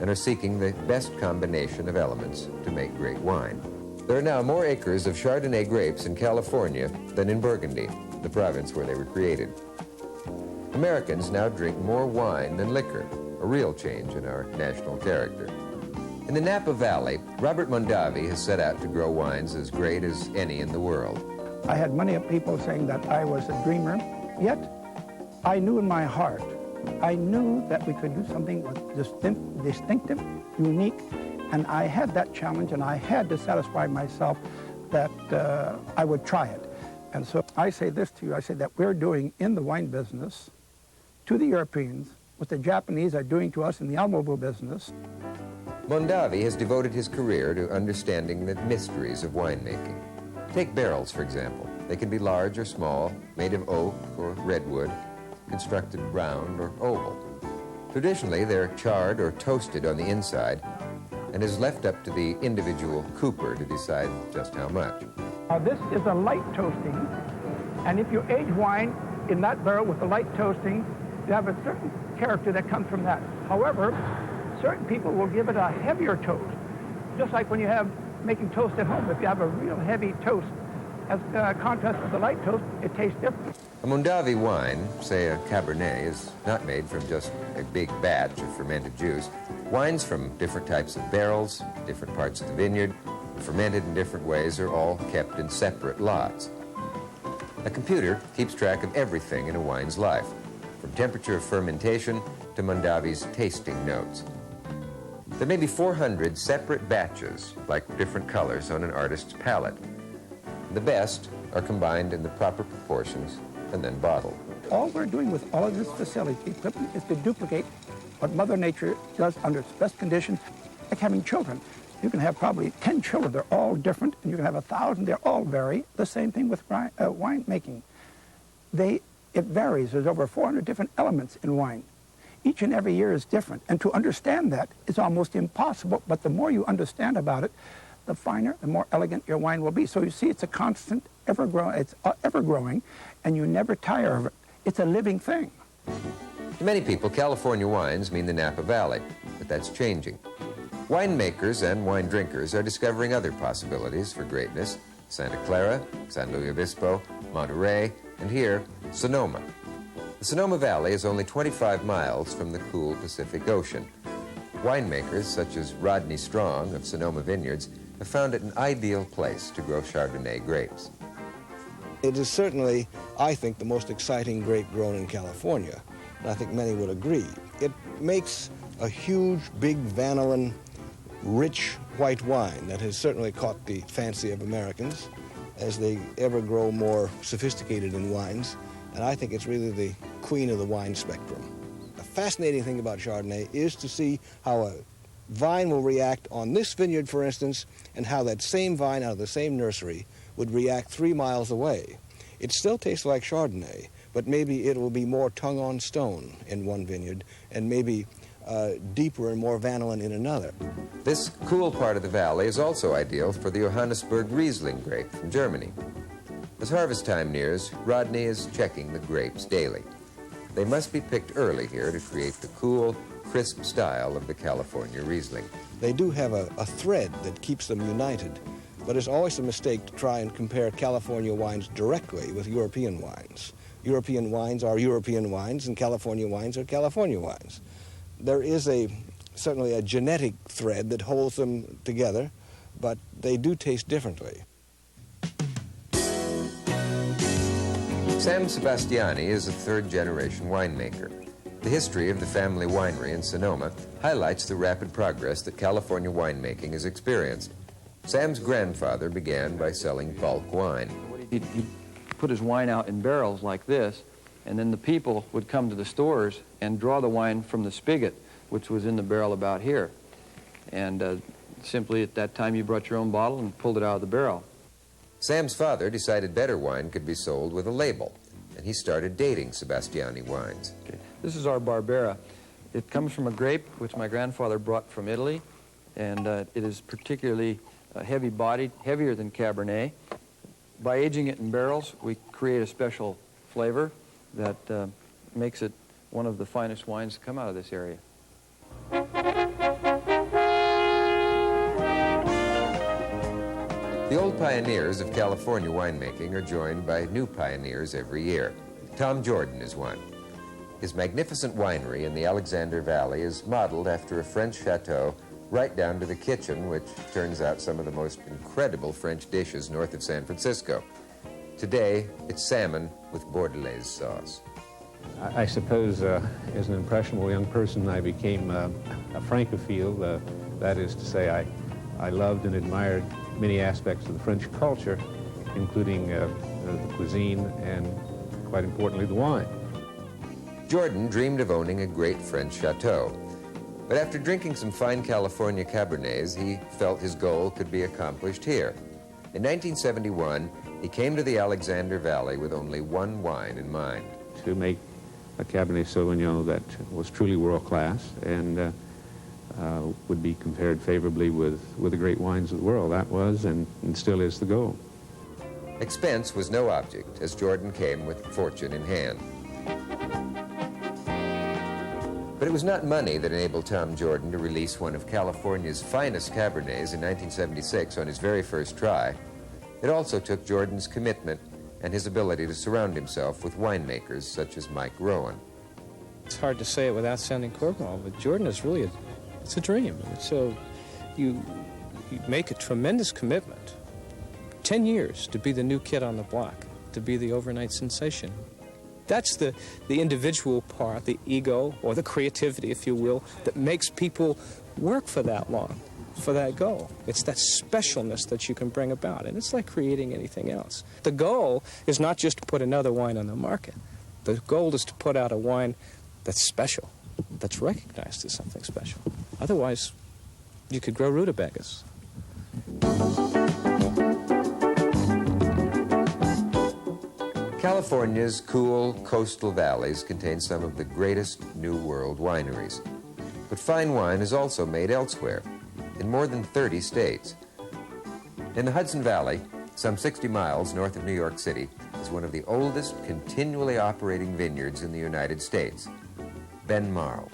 B: and are seeking the best combination of elements to make great wine. There are now more acres of Chardonnay grapes in California than in Burgundy, the province where they were created. Americans now drink more wine than liquor, a real change in our national character. In the Napa Valley, Robert Mondavi has set out to grow wines as great as any in the world.
T: I had many people saying that I was a dreamer, yet I knew in my heart, I knew that we could do something distinctive, unique, and I had that challenge, and I had to satisfy myself that I would try it. And so I say this to you, I say that we're doing in the wine business to the Europeans what the Japanese are doing to us in the automobile business.
B: Mondavi has devoted his career to understanding the mysteries of winemaking. Take barrels, for example. They can be large or small, made of oak or redwood, constructed round or oval. Traditionally, they're charred or toasted on the inside and is left up to the individual cooper to decide just how much.
T: This is a light toasting, and if you age wine in that barrel with a light toasting, you have a certain character that comes from that. However, certain people will give it a heavier toast, just like when you have making toast at home. If you have a real heavy toast, as contrast with the light toast, it tastes different.
B: A Mondavi wine, say a Cabernet, is not made from just a big batch of fermented juice. Wines from different types of barrels, different parts of the vineyard, fermented in different ways, are all kept in separate lots. A computer keeps track of everything in a wine's life, from temperature of fermentation to Mondavi's tasting notes. There may be 400 separate batches, like different colors on an artist's palette. The best are combined in the proper proportions and then bottled.
T: All we're doing with all of this facility equipment is to duplicate what Mother Nature does under its best conditions, like having children. You can have probably 10 children, they're all different, and you can have 1,000, they're all vary. The same thing with wine making. It varies. There's over 400 different elements in wine. Each and every year is different, and to understand that is almost impossible, but the more you understand about it, the finer, the more elegant your wine will be. So you see, it's a constant, ever-growing, and you never tire of it. It's a living thing.
B: To many people, California wines mean the Napa Valley, but that's changing. Winemakers and wine drinkers are discovering other possibilities for greatness: Santa Clara, San Luis Obispo, Monterey, and here, Sonoma. The Sonoma Valley is only 25 miles from the cool Pacific Ocean. Winemakers such as Rodney Strong of Sonoma Vineyards have found it an ideal place to grow Chardonnay grapes.
C: It is certainly, I think, the most exciting grape grown in California, and I think many would agree. It makes a huge, big, vanillin, rich white wine that has certainly caught the fancy of Americans as they ever grow more sophisticated in wines, and I think it's really the queen of the wine spectrum. The fascinating thing about Chardonnay is to see how a vine will react on this vineyard, for instance, and how that same vine out of the same nursery would react 3 miles away. It still tastes like Chardonnay, but maybe it will be more tongue on stone in one vineyard and maybe deeper and more vanillin in another.
B: This cool part of the valley is also ideal for the Johannesburg Riesling grape from Germany. As harvest time nears, Rodney is checking the grapes daily. They must be picked early here to create the cool, crisp style of the California Riesling.
C: They do have a thread that keeps them united, But it's always a mistake to try and compare California wines directly with European wines. European wines are European wines, and California wines are California wines. There is certainly a genetic thread that holds them together, but they do taste differently.
B: Sam Sebastiani is a third-generation winemaker. The history of the family winery in Sonoma highlights the rapid progress that California winemaking has experienced. Sam's grandfather began by selling bulk wine.
U: He'd put his wine out in barrels like this, and then the people would come to the stores and draw the wine from the spigot, which was in the barrel about here. And simply at that time you brought your own bottle and pulled it out of the barrel.
B: Sam's father decided better wine could be sold with a label, and he started dating Sebastiani wines.
U: Okay. This is our Barbera. It comes from a grape which my grandfather brought from Italy, and it is particularly heavy-bodied, heavier than Cabernet. By aging it in barrels, we create a special flavor that makes it one of the finest wines to come out of this area.
B: The old pioneers of California winemaking are joined by new pioneers every year. Tom Jordan is one. His magnificent winery in the Alexander Valley is modeled after a French chateau right down to the kitchen, which turns out some of the most incredible French dishes north of San Francisco. Today, it's salmon with Bordelaise sauce.
V: I suppose as an impressionable young person, I became a Francophile. That is to say, I loved and admired many aspects of the French culture, including the cuisine and, quite importantly, the wine.
B: Jordan dreamed of owning a great French chateau. But after drinking some fine California Cabernets, he felt his goal could be accomplished here. In 1971, he came to the Alexander Valley with only one wine in mind.
V: To make a Cabernet Sauvignon that was truly world-class and would be compared favorably with the great wines of the world. That was and still is the goal.
B: Expense was no object, as Jordan came with fortune in hand. But it was not money that enabled Tom Jordan to release one of California's finest Cabernets in 1976 on his very first try. It also took Jordan's commitment and his ability to surround himself with winemakers such as Mike Rowan.
W: It's hard to say it without sounding cordial, but Jordan is really it's a dream. So you make a tremendous commitment, 10 years to be the new kid on the block, to be the overnight sensation. That's the individual part, the ego, or the creativity, if you will, that makes people work for that long, for that goal. It's that specialness that you can bring about, and it's like creating anything else. The goal is not just to put another wine on the market. The goal is to put out a wine that's special, that's recognized as something special. Otherwise, you could grow rutabagas.
B: California's cool coastal valleys contain some of the greatest New World wineries. But fine wine is also made elsewhere, in more than 30 states. In the Hudson Valley, some 60 miles north of New York City, is one of the oldest continually operating vineyards in the United States, Ben Marl.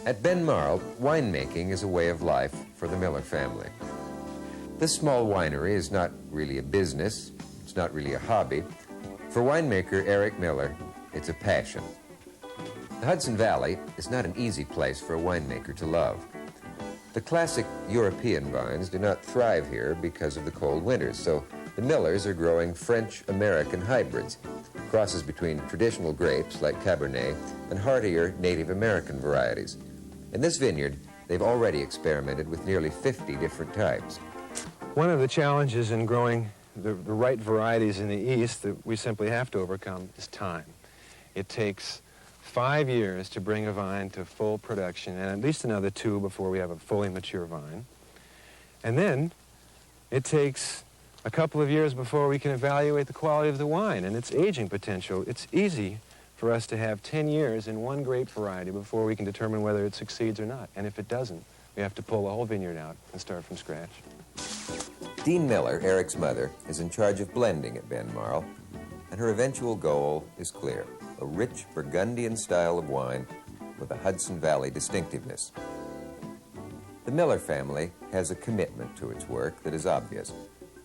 B: At Ben Marl, winemaking is a way of life for the Miller family. This small winery is not really a business, it's not really a hobby. For winemaker Eric Miller, it's a passion. The Hudson Valley is not an easy place for a winemaker to love. The classic European vines do not thrive here because of the cold winters, so the Millers are growing French-American hybrids, crosses between traditional grapes like Cabernet and hardier Native American varieties. In this vineyard, they've already experimented with nearly 50 different types.
X: One of the challenges in growing the right varieties in the East that we simply have to overcome is time. It takes 5 years to bring a vine to full production, and at least another 2 before we have a fully mature vine. And then it takes a couple of years before we can evaluate the quality of the wine and its aging potential. It's easy for us to have 10 years in one grape variety before we can determine whether it succeeds or not. And if it doesn't, we have to pull the whole vineyard out and start from scratch.
B: Dean Miller, Eric's mother, is in charge of blending at Ben Marl, and her eventual goal is clear: a rich Burgundian style of wine with a Hudson Valley distinctiveness. The Miller family has a commitment to its work that is obvious.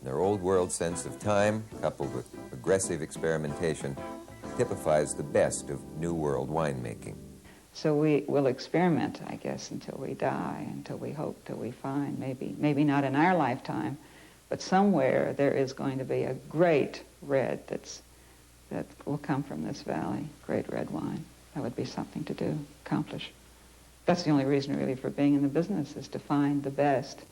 B: Their old-world sense of time, coupled with aggressive experimentation, typifies the best of New World winemaking.
D: So we will experiment, I guess, until we die, until we hope, till we find, maybe not in our lifetime, but somewhere there is going to be a great red that will come from this valley, great red wine. That would be something to do, accomplish. That's the only reason really for being in the business, is to find the best.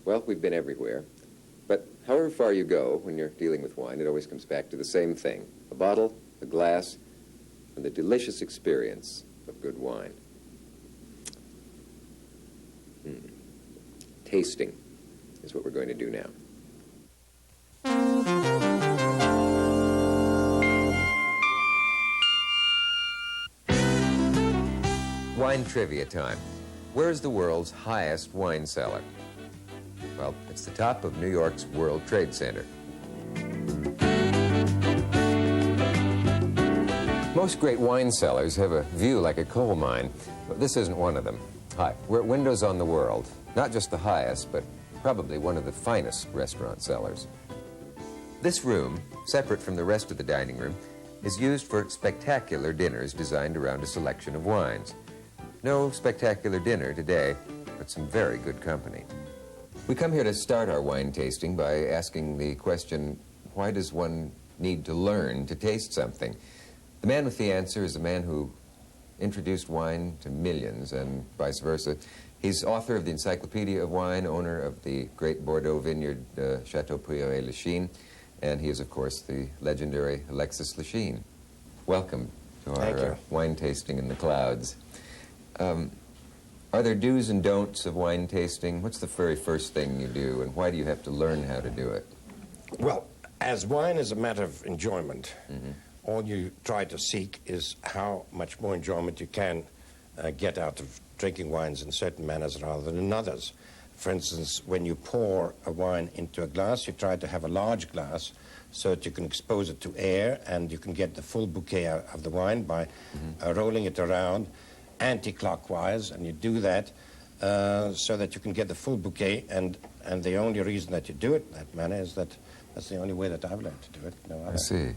B: Well, we've been everywhere, but however far you go when you're dealing with wine, it always comes back to the same thing: a bottle, a glass, and the delicious experience of good wine. Tasting is what we're going to do now. Wine trivia time. Where's the world's highest wine cellar? Well, it's the top of New York's World Trade Center. Most great wine cellars have a view like a coal mine, but this isn't one of them. Hi, we're at Windows on the World. Not just the highest, but probably one of the finest restaurant cellars. This room, separate from the rest of the dining room, is used for spectacular dinners designed around a selection of wines. No spectacular dinner today, but some very good company. We come here to start our wine tasting by asking the question, why does one need to learn to taste something? The man with the answer is a man who introduced wine to millions and vice versa. He's author of the Encyclopedia of Wine, owner of the great Bordeaux vineyard, Chateau Lichine, and he is, of course, the legendary Alexis Lichine. Welcome to our wine tasting in the clouds. Are there do's and don'ts of wine tasting? What's the very first thing you do, and why do you have to learn how to do it?
M: Well, as wine is a matter of enjoyment, all you try to seek is how much more enjoyment you can get out of drinking wines in certain manners rather than in others. For instance, when you pour a wine into a glass, you try to have a large glass so that you can expose it to air and you can get the full bouquet of the wine by rolling it around anti-clockwise, and you do that so that you can get the full bouquet, and the only reason that you do it in that manner is that that's the only way that I've learned to do it. No other.
B: I see.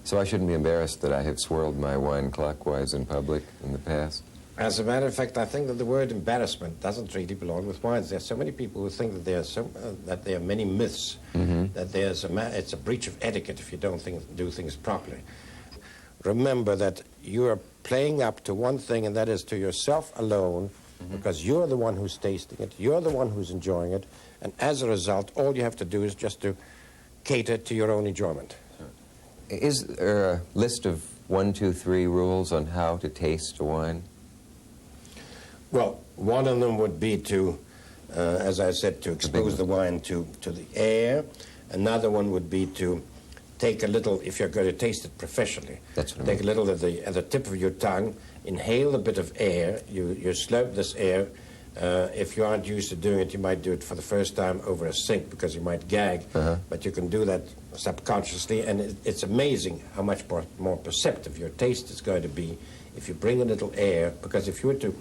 B: So I shouldn't be embarrassed that I have swirled my wine clockwise in public in the past?
M: As a matter of fact, I think that the word embarrassment doesn't really belong with wines. There are so many people who think that there are many myths, that it's a breach of etiquette if you don't do things properly. Remember that you are playing up to one thing, and that is to yourself alone, because you're the one who's tasting it, you're the one who's enjoying it, and as a result, all you have to do is just to cater to your own enjoyment.
B: Is there a list of 1, 2, 3 rules on how to taste a wine?
M: Well, one of them would be to, as I said, to expose the wine to the air. Another one would be to take a little, if you're going to taste it professionally, take a little at the tip of your tongue, inhale a bit of air, you slurp this air. If you aren't used to doing it, you might do it for the first time over a sink because you might gag, but you can do that subconsciously, and it's amazing how much more perceptive your taste is going to be if you bring a little air, because if you were to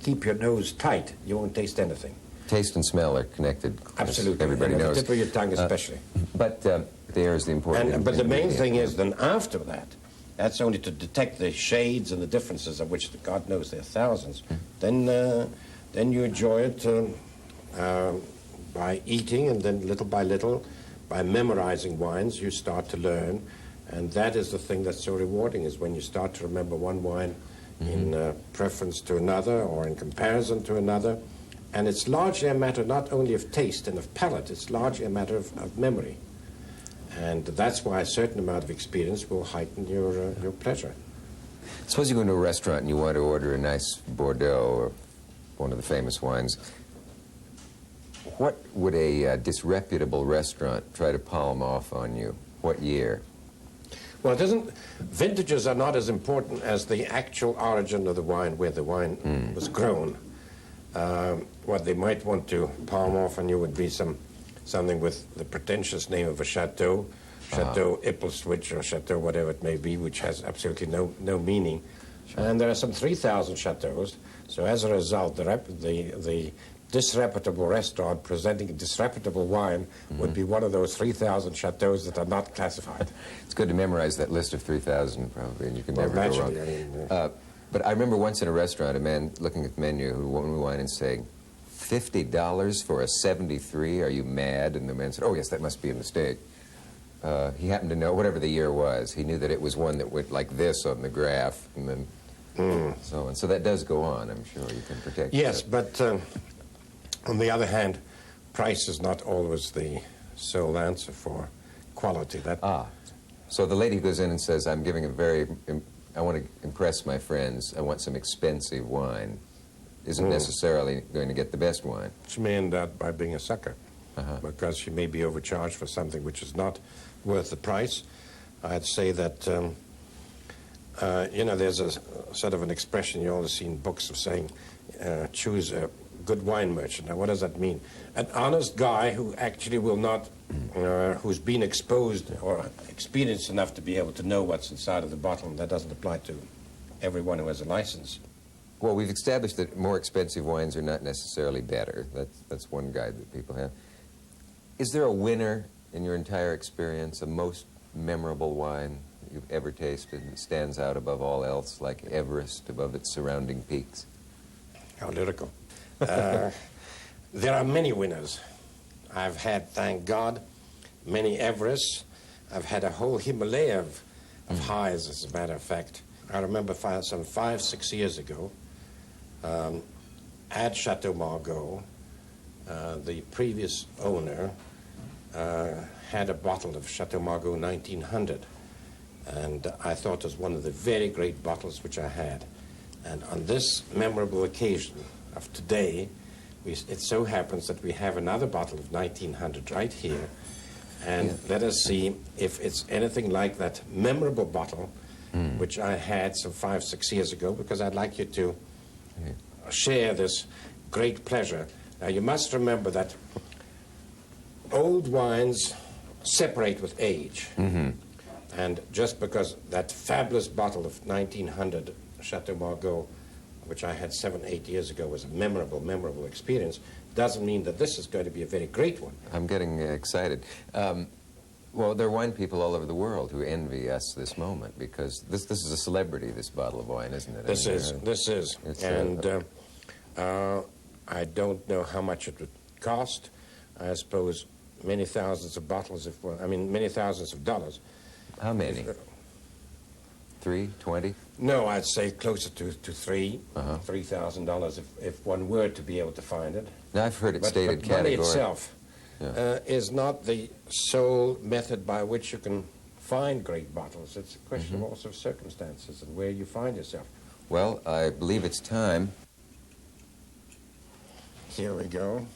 M: keep your nose tight, you won't taste anything.
B: Taste and smell are connected.
M: Absolutely.
B: Everybody knows.
M: The tip of your tongue especially.
B: But the air is the important
M: But the main thing is then after that, that's only to detect the shades and the differences, of which God knows there are thousands. Then you enjoy it by eating, and then little by little, by memorizing wines, you start to learn. And that is the thing that's so rewarding, is when you start to remember one wine in preference to another or in comparison to another. And it's largely a matter not only of taste and of palate, it's largely a matter of memory. And that's why a certain amount of experience will heighten your pleasure.
B: Suppose you go into a restaurant and you want to order a nice Bordeaux or one of the famous wines. What would a disreputable restaurant try to palm off on you? What year?
M: Well, it isn't. Vintages are not as important as the actual origin of the wine, where the wine was grown. What they might want to palm off on you would be something with the pretentious name of a chateau, Chateau Ippleswich or Chateau whatever it may be, which has absolutely no meaning. Sure. And there are some 3,000 chateaus. So as a result, the disreputable restaurant presenting a disreputable wine would be one of those 3,000 chateaus that are not classified.
B: It's good to memorize that list of 3,000 probably, and you can never go wrong. But I remember once in a restaurant, a man looking at the menu who won me wine and saying, $50 for a 73? Are you mad? And the man said, oh, yes, that must be a mistake. He happened to know, whatever the year was, he knew that it was one that went like this on the graph, and then so on. So that does go on, I'm sure. You can protect
M: Yes,
B: yourself.
M: but on the other hand, price is not always the sole answer for quality.
B: So the lady goes in and says, I'm giving I want to impress my friends, I want some expensive wine. Isn't necessarily going to get the best wine.
M: She may end up by being a sucker, because she may be overcharged for something which is not worth the price. I'd say that, you know, there's a sort of an expression you always see in books of saying, choose a good wine merchant. Now, what does that mean? An honest guy who actually will not, who's been exposed or experienced enough to be able to know what's inside of the bottle, and that doesn't apply to everyone who has a license.
B: Well, we've established that more expensive wines are not necessarily better. That's one guide that people have. Is there a winner in your entire experience, a most memorable wine that you've ever tasted that stands out above all else, like Everest above its surrounding peaks?
M: How lyrical. There are many winners. I've had, thank God, many Everests. I've had a whole Himalaya of highs, as a matter of fact. I remember some 5-6 years ago, at Chateau Margaux, the previous owner had a bottle of Chateau Margaux 1900, and I thought it was one of the very great bottles which I had. And on this memorable occasion of today, it so happens that we have another bottle of 1900 right here, and let us see if it's anything like that memorable bottle which I had some 5-6 years ago, because I'd like you to share this great pleasure. Now, you must remember that old wines separate with age. And just because that fabulous bottle of 1900 Chateau Margaux, which I had 7-8 years ago, was a memorable experience, doesn't mean that this is going to be a very great one.
B: I'm getting excited. Well, there are wine people all over the world who envy us this moment, because this is a celebrity, this bottle of wine, isn't it?
M: This is. And I don't know how much it would cost. I suppose many thousands of bottles, many thousands of dollars.
B: How many? 3, 20?
M: No, I'd say closer to $3,000 if one were to be able to find it.
B: Now, I've heard it stated
M: but money
B: categorically.
M: itself is not the sole method by which you can find great bottles. It's a question of also circumstances and where you find yourself.
B: Well, I believe it's time.
M: Here we go.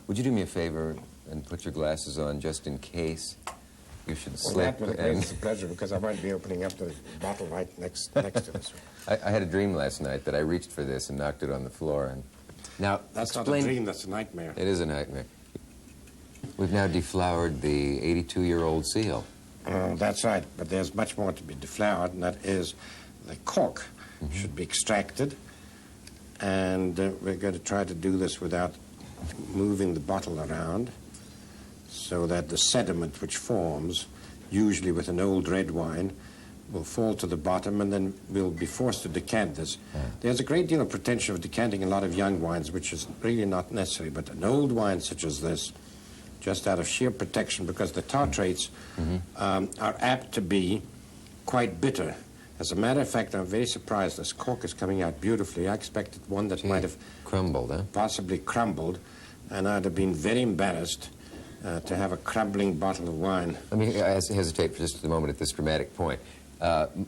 B: Would you do me a favor and put your glasses on just in case you should slip?
M: Well, that was a pleasure, because I might be opening up the bottle right next to this one.
B: I had a dream last night that I reached for this and knocked it on the floor. And now,
M: that's not a dream, that's a nightmare.
B: It is a nightmare. We've now deflowered the 82-year-old seal.
M: That's right, but there's much more to be deflowered, and that is the cork should be extracted. And we're going to try to do this without moving the bottle around, so that the sediment which forms, usually with an old red wine, will fall to the bottom, and then we'll be forced to decant this. There's a great deal of pretension of decanting a lot of young wines, which is really not necessary, but an old wine such as this, just out of sheer protection, because the tartrates are apt to be quite bitter. As a matter of fact, I'm very surprised this cork is coming out beautifully. I expected one that might have
B: crumbled,
M: possibly crumbled, and I'd have been very embarrassed to have a crumbling bottle of wine.
B: Let me hesitate for just a moment at this dramatic point.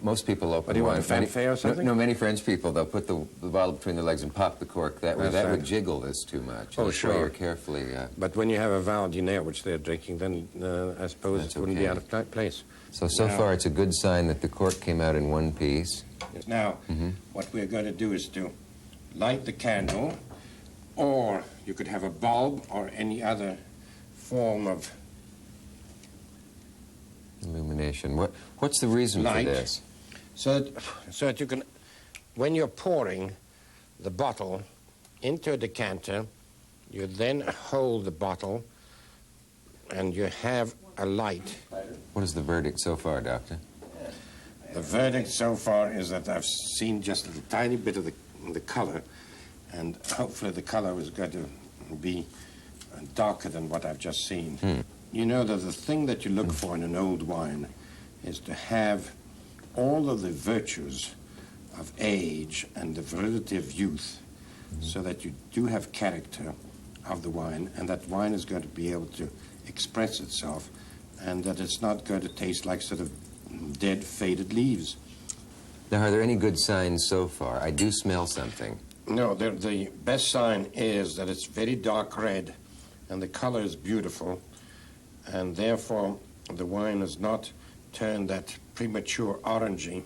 A: Most people open
M: What, do you
A: wine.
M: want a fanfare or something?
A: No, many French people, they'll put the bottle between their legs and pop the cork that way.
M: That's
A: That
M: right.
A: would jiggle this too much.
M: Oh,
A: That's
M: sure.
A: why you're carefully...
M: But when you have a vin diner, which they're drinking, then I suppose
A: That's
M: it wouldn't be
A: okay.
M: out of place.
A: So
M: Now-
A: far it's a good sign that the cork came out in one piece.
M: Now,
A: Mm-hmm.
M: what we're going to do is to light the candle, or you could have a bulb or any other form of
A: Illumination. What's the reason
M: light,
A: for this?
M: so that you can, when you're pouring the bottle into a decanter, you then hold the bottle and you have a light.
A: What is the verdict so far, Doctor?
M: The verdict so far is that I've seen just a tiny bit of the color, and hopefully the color is going to be darker than what I've just seen. You know that the thing that you look for in an old wine is to have all of the virtues of age and the validity of youth, so that you do have character of the wine, and that wine is going to be able to express itself, and that it's not going to taste like sort of dead, faded leaves.
A: Now, are there any good signs so far? I do smell something.
M: No, the best sign is that it's very dark red, and the color is beautiful, and therefore the wine has not turned that premature orangey.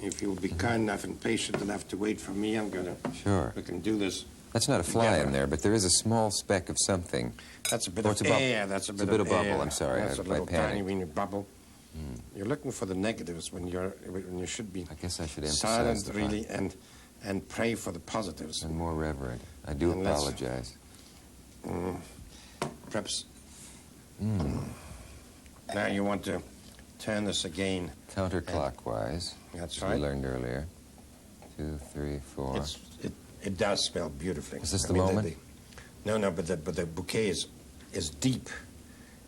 M: If you'll be kind enough and patient enough to wait for me, I'm going to...
A: Sure.
M: We can do this.
A: That's not a fly
M: together.
A: in there, but there is a small speck of something.
M: That's a bit
A: Oh,
M: of
A: it's a bubble.
M: air. That's a
A: It's
M: bit,
A: a bit of bubble.
M: air.
A: I'm sorry.
M: That's a
A: I
M: little
A: panicked.
M: tiny weeny bubble. You're looking for the negatives when you should be.
A: I guess I should emphasize
M: silent,
A: the
M: really, and pray for the positives.
A: and more reverent. I do
M: And let's-
A: apologize.
M: Perhaps. Now you want to turn this again.
A: Counterclockwise.
M: That's
A: as
M: right.
A: we learned earlier. 2, 3, 4.
M: It does smell beautifully.
A: Is this
M: I
A: the
M: mean,
A: moment?
M: No, but the bouquet is deep.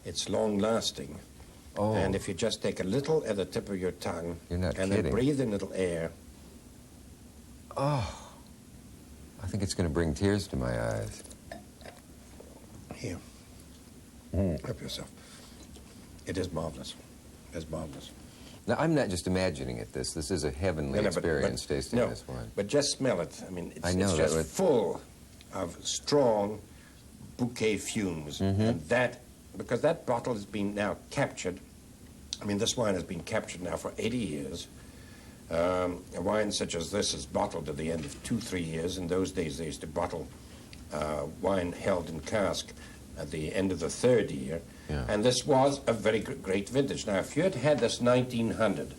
M: It's long lasting.
A: Oh.
M: And if you just take a little at the tip of your tongue
A: You're not
M: and
A: kidding.
M: then breathe in a little air.
A: Oh. I think it's going to bring tears to my eyes.
M: Here. Help yourself. It is marvelous. It's marvelous.
A: Now, I'm not just imagining it. This is a heavenly
M: No, but
A: experience tasting
M: no,
A: this wine.
M: but just smell it. I mean,
A: I know
M: it's
A: that
M: just
A: would-
M: full of strong bouquet fumes. And that, because that bottle has been now captured, I mean, this wine has been captured now for 80 years. A wine such as this is bottled at the end of 2-3 years. In those days, they used to bottle wine held in cask at the end of the 3rd year.
A: Yeah.
M: And this was a very great vintage. Now, if you had had this 1900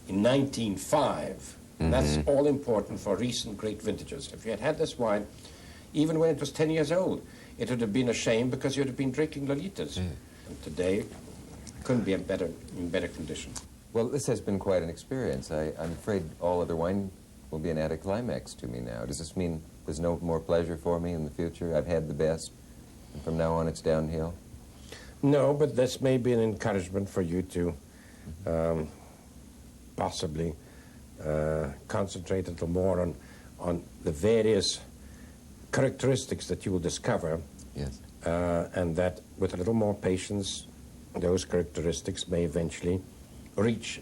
M: in 1905, that's all important for recent great vintages. If you had had this wine, even when it was 10 years old, it would have been a shame because you'd have been drinking Lolitas. And today, it couldn't be in better condition.
A: Well, this has been quite an experience. I'm afraid all other wine will be an anticlimax to me now. Does this mean there's no more pleasure for me in the future? I've had the best, and from now on it's downhill?
M: No, but this may be an encouragement for you to possibly concentrate a little more on the various characteristics that you will discover.
A: Yes.
M: And that with a little more patience, those characteristics may eventually reach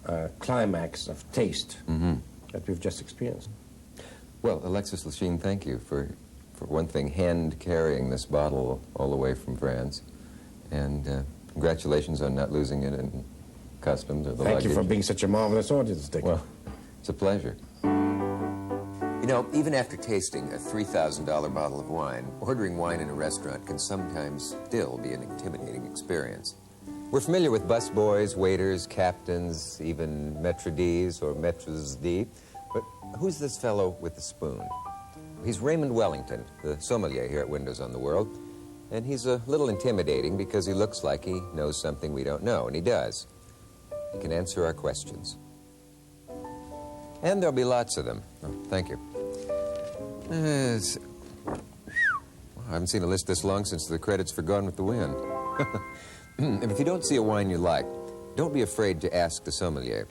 M: a climax of taste that we've just experienced.
A: Well, Alexis Lichine, thank you for one thing, hand-carrying this bottle all the way from France. And congratulations on not losing it in customs or the
M: Thank you for
A: luggage.
M: being such a marvelous audience, Dick.
A: Well, it's a pleasure. You know, even after tasting a $3,000 bottle of wine, ordering wine in a restaurant can sometimes still be an intimidating experience. We're familiar with busboys, waiters, captains, even maîtres d's or maîtres d', but who's this fellow with the spoon? He's Raymond Wellington, the sommelier here at Windows on the World, and he's a little intimidating because he looks like he knows something we don't know, and he does. He can answer our questions. And there'll be lots of them. Oh, thank you. I haven't seen a list this long since the credits for Gone with the Wind. And if you don't see a wine you like, don't be afraid to ask the sommelier.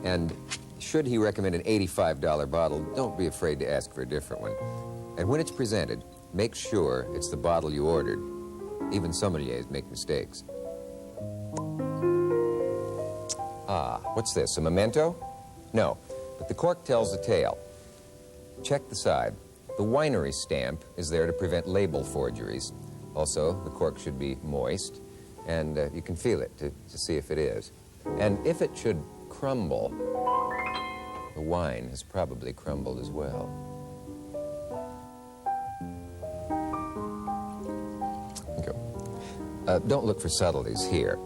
A: And should he recommend an $85 bottle, don't be afraid to ask for a different one. And when it's presented, make sure it's the bottle you ordered. Even sommeliers make mistakes.
B: Ah, what's this, a memento? No, but the cork tells the tale. Check the side. The winery stamp is there to prevent label forgeries. Also, the cork should be moist, and you can feel it to see if it is. And if it should crumble, the wine has probably crumbled as well. Okay. Don't look for subtleties here.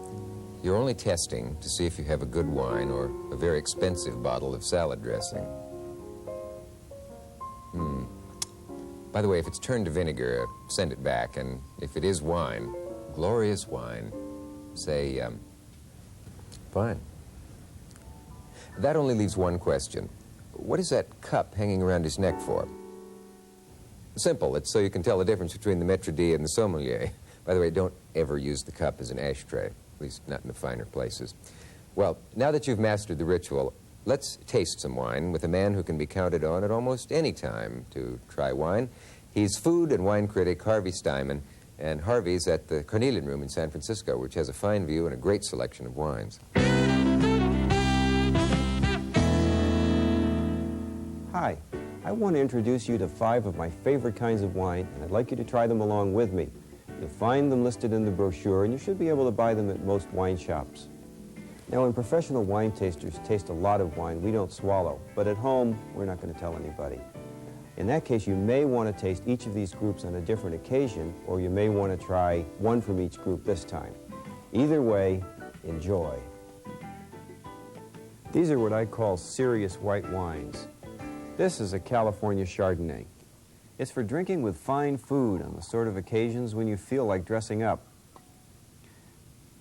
B: You're only testing to see if you have a good wine or a very expensive bottle of salad dressing. By the way, if it's turned to vinegar, send it back, and if it is wine, glorious wine, say, fine. That only leaves one question. What is that cup hanging around his neck for? Simple. It's so you can tell the difference between the maître d' and the sommelier. By the way, don't ever use the cup as an ashtray, at least not in the finer places. Well, now that you've mastered the ritual, let's taste some wine with a man who can be counted on at almost any time to try wine. He's food and wine critic Harvey Steiman, and Harvey's at the Carnelian Room in San Francisco, which has a fine view and a great selection of wines.
E: Hi, I want to introduce you to 5 of my favorite kinds of wine, and I'd like you to try them along with me. You'll find them listed in the brochure, and you should be able to buy them at most wine shops. Now, when professional wine tasters taste a lot of wine, we don't swallow, but at home, we're not going to tell anybody. In that case, you may want to taste each of these groups on a different occasion, or you may want to try one from each group this time. Either way, enjoy. These are what I call serious white wines. This is a California Chardonnay. It's for drinking with fine food on the sort of occasions when you feel like dressing up.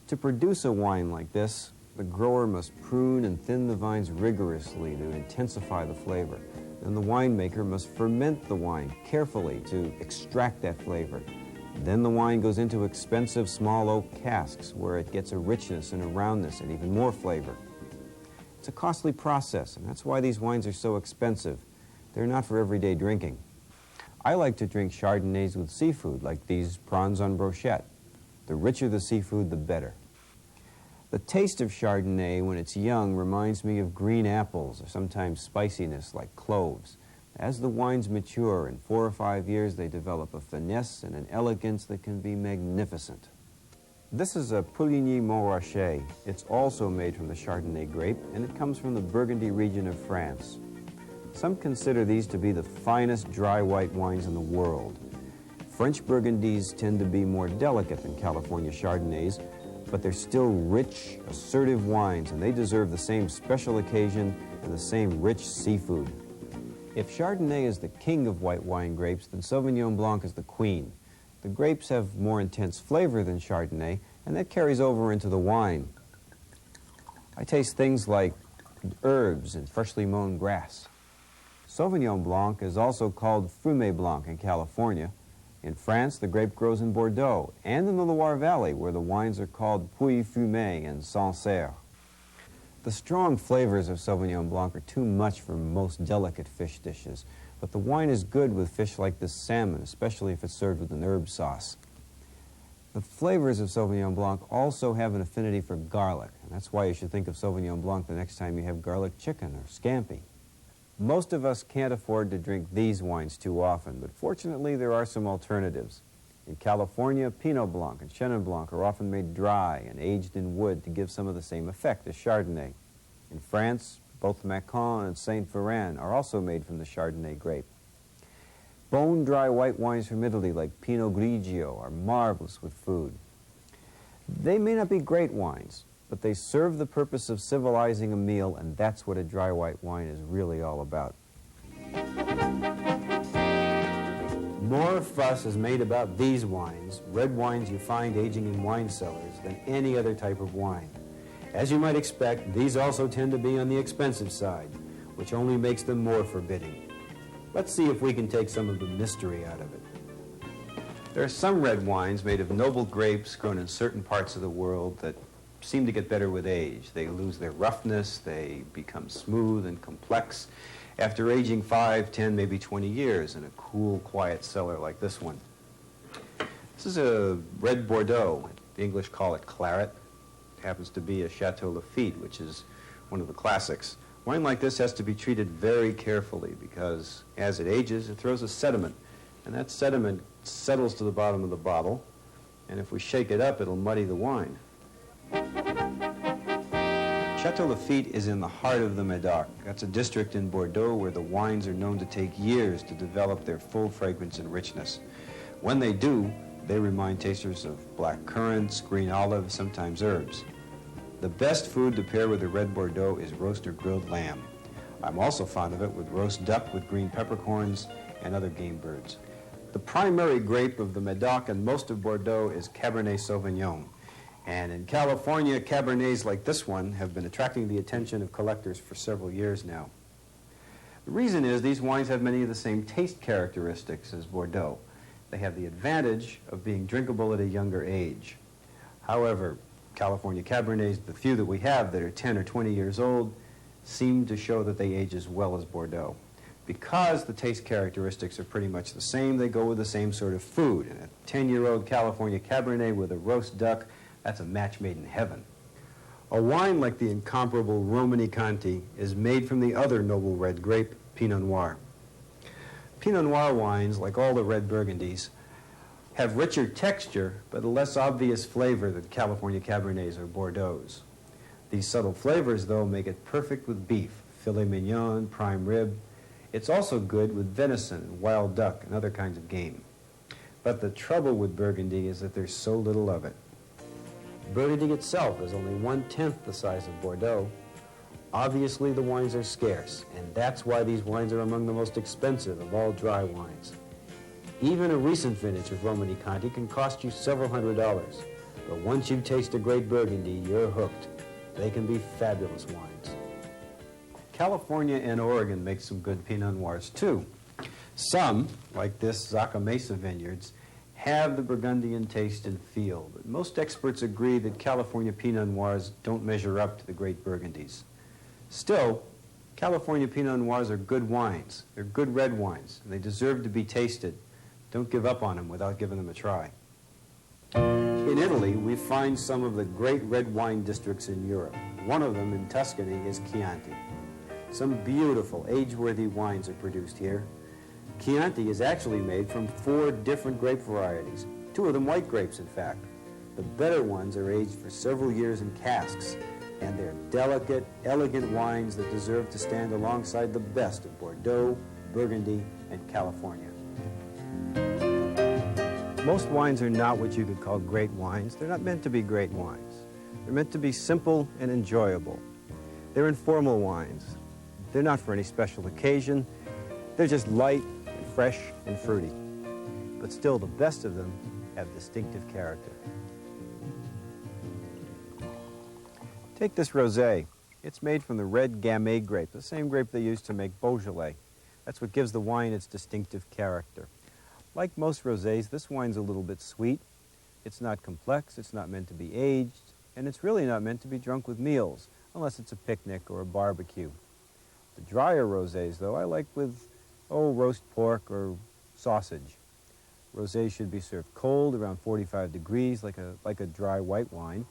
E: To produce a wine like this, the grower must prune and thin the vines rigorously to intensify the flavor. Then the winemaker must ferment the wine carefully to extract that flavor. Then the wine goes into expensive small oak casks where it gets a richness and a roundness and even more flavor. It's a costly process, and that's why these wines are so expensive. They're not for everyday drinking. I like to drink Chardonnays with seafood, like these prawns on brochette. The richer the seafood, the better. The taste of Chardonnay when it's young reminds me of green apples or sometimes spiciness like cloves. As the wines mature, in 4 or 5 years, they develop a finesse and an elegance that can be magnificent. This is a Pouligny Montrachet. It's also made from the Chardonnay grape, and it comes from the Burgundy region of France. Some consider these to be the finest dry white wines in the world. French Burgundies tend to be more delicate than California Chardonnays, but they're still rich, assertive wines, and they deserve the same special occasion and the same rich seafood. If Chardonnay is the king of white wine grapes, then Sauvignon Blanc is the queen. The grapes have more intense flavor than Chardonnay, and that carries over into the wine. I taste things like herbs and freshly mown grass. Sauvignon Blanc is also called Fumé Blanc in California. In France, the grape grows in Bordeaux and in the Loire Valley, where the wines are called Puy Fumé and Sancerre. The strong flavors of Sauvignon Blanc are too much for most delicate fish dishes, but the wine is good with fish like this salmon, especially if it's served with an herb sauce. The flavors of Sauvignon Blanc also have an affinity for garlic, and that's why you should think of Sauvignon Blanc the next time you have garlic chicken or scampi. Most of us can't afford to drink these wines too often, but fortunately there are some alternatives. In California, Pinot Blanc and Chenin Blanc are often made dry and aged in wood to give some of the same effect as Chardonnay. In France, both Macon and Saint-Véran are also made from the Chardonnay grape. Bone-dry white wines from Italy like Pinot Grigio are marvelous with food. They may not be great wines, but they serve the purpose of civilizing a meal, and that's what a dry white wine is really all about. More fuss is made about these wines, red wines you find aging in wine cellars, than any other type of wine. As you might expect, these also tend to be on the expensive side, which only makes them more forbidding. Let's see if we can take some of the mystery out of it. There are some red wines made of noble grapes grown in certain parts of the world that seem to get better with age. They lose their roughness, they become smooth and complex after aging 5, 10, maybe 20 years in a cool, quiet cellar like this one. This is a red Bordeaux. The English call it claret. It happens to be a Chateau Lafite, which is one of the classics. Wine like this has to be treated very carefully because as it ages, it throws a sediment. And that sediment settles to the bottom of the bottle. And if we shake it up, it'll muddy the wine. Chateau Lafite is in the heart of the Médoc. That's a district in Bordeaux where the wines are known to take years to develop their full fragrance and richness. When they do, they remind tasters of black currants, green olives, sometimes herbs. The best food to pair with a red Bordeaux is roast or grilled lamb. I'm also fond of it with roast duck with green peppercorns and other game birds. The primary grape of the Médoc and most of Bordeaux is Cabernet Sauvignon. And in California, Cabernets like this one have been attracting the attention of collectors for several years now. The reason is these wines have many of the same taste characteristics as Bordeaux. They have the advantage of being drinkable at a younger age. However, California Cabernets, the few that we have that are 10 or 20 years old, seem to show that they age as well as Bordeaux. Because the taste characteristics are pretty much the same, they go with the same sort of food. And a 10-year-old California Cabernet with a roast duck, that's a match made in heaven. A wine like the incomparable Romanée-Conti is made from the other noble red grape, Pinot Noir. Pinot Noir wines, like all the red Burgundies, have richer texture, but a less obvious flavor than California Cabernets or Bordeaux's. These subtle flavors, though, make it perfect with beef, filet mignon, prime rib. It's also good with venison, wild duck, and other kinds of game. But the trouble with Burgundy is that there's so little of it. Burgundy itself is only 1/10 the size of Bordeaux. Obviously, the wines are scarce, and that's why these wines are among the most expensive of all dry wines. Even a recent vintage of Romanée-Conti can cost you several $100s. But once you taste a great Burgundy, you're hooked. They can be fabulous wines. California and Oregon make some good Pinot Noirs, too. Some, like this Zaca Mesa Vineyards, have the Burgundian taste and feel, but most experts agree that California Pinot Noirs don't measure up to the great Burgundies. Still, California Pinot Noirs are good wines. They're good red wines, and they deserve to be tasted. Don't give up on them without giving them a try. In Italy, we find some of the great red wine districts in Europe. One of them in Tuscany is Chianti. Some beautiful, age-worthy wines are produced here. Chianti is actually made from 4 different grape varieties, 2 of them white grapes, in fact. The better ones are aged for several years in casks, and they're delicate, elegant wines that deserve to stand alongside the best of Bordeaux, Burgundy, and California. Most wines are not what you could call great wines. They're not meant to be great wines. They're meant to be simple and enjoyable. They're informal wines. They're not for any special occasion. They're just light and fresh and fruity. But still, the best of them have distinctive character. Take this rosé. It's made from the red Gamay grape, the same grape they used to make Beaujolais. That's what gives the wine its distinctive character. Like most rosés, this wine's a little bit sweet. It's not complex, it's not meant to be aged, and it's really not meant to be drunk with meals, unless it's a picnic or a barbecue. The drier rosés, though, I like with, roast pork or sausage. Rosé should be served cold, around 45 degrees, like a dry white wine.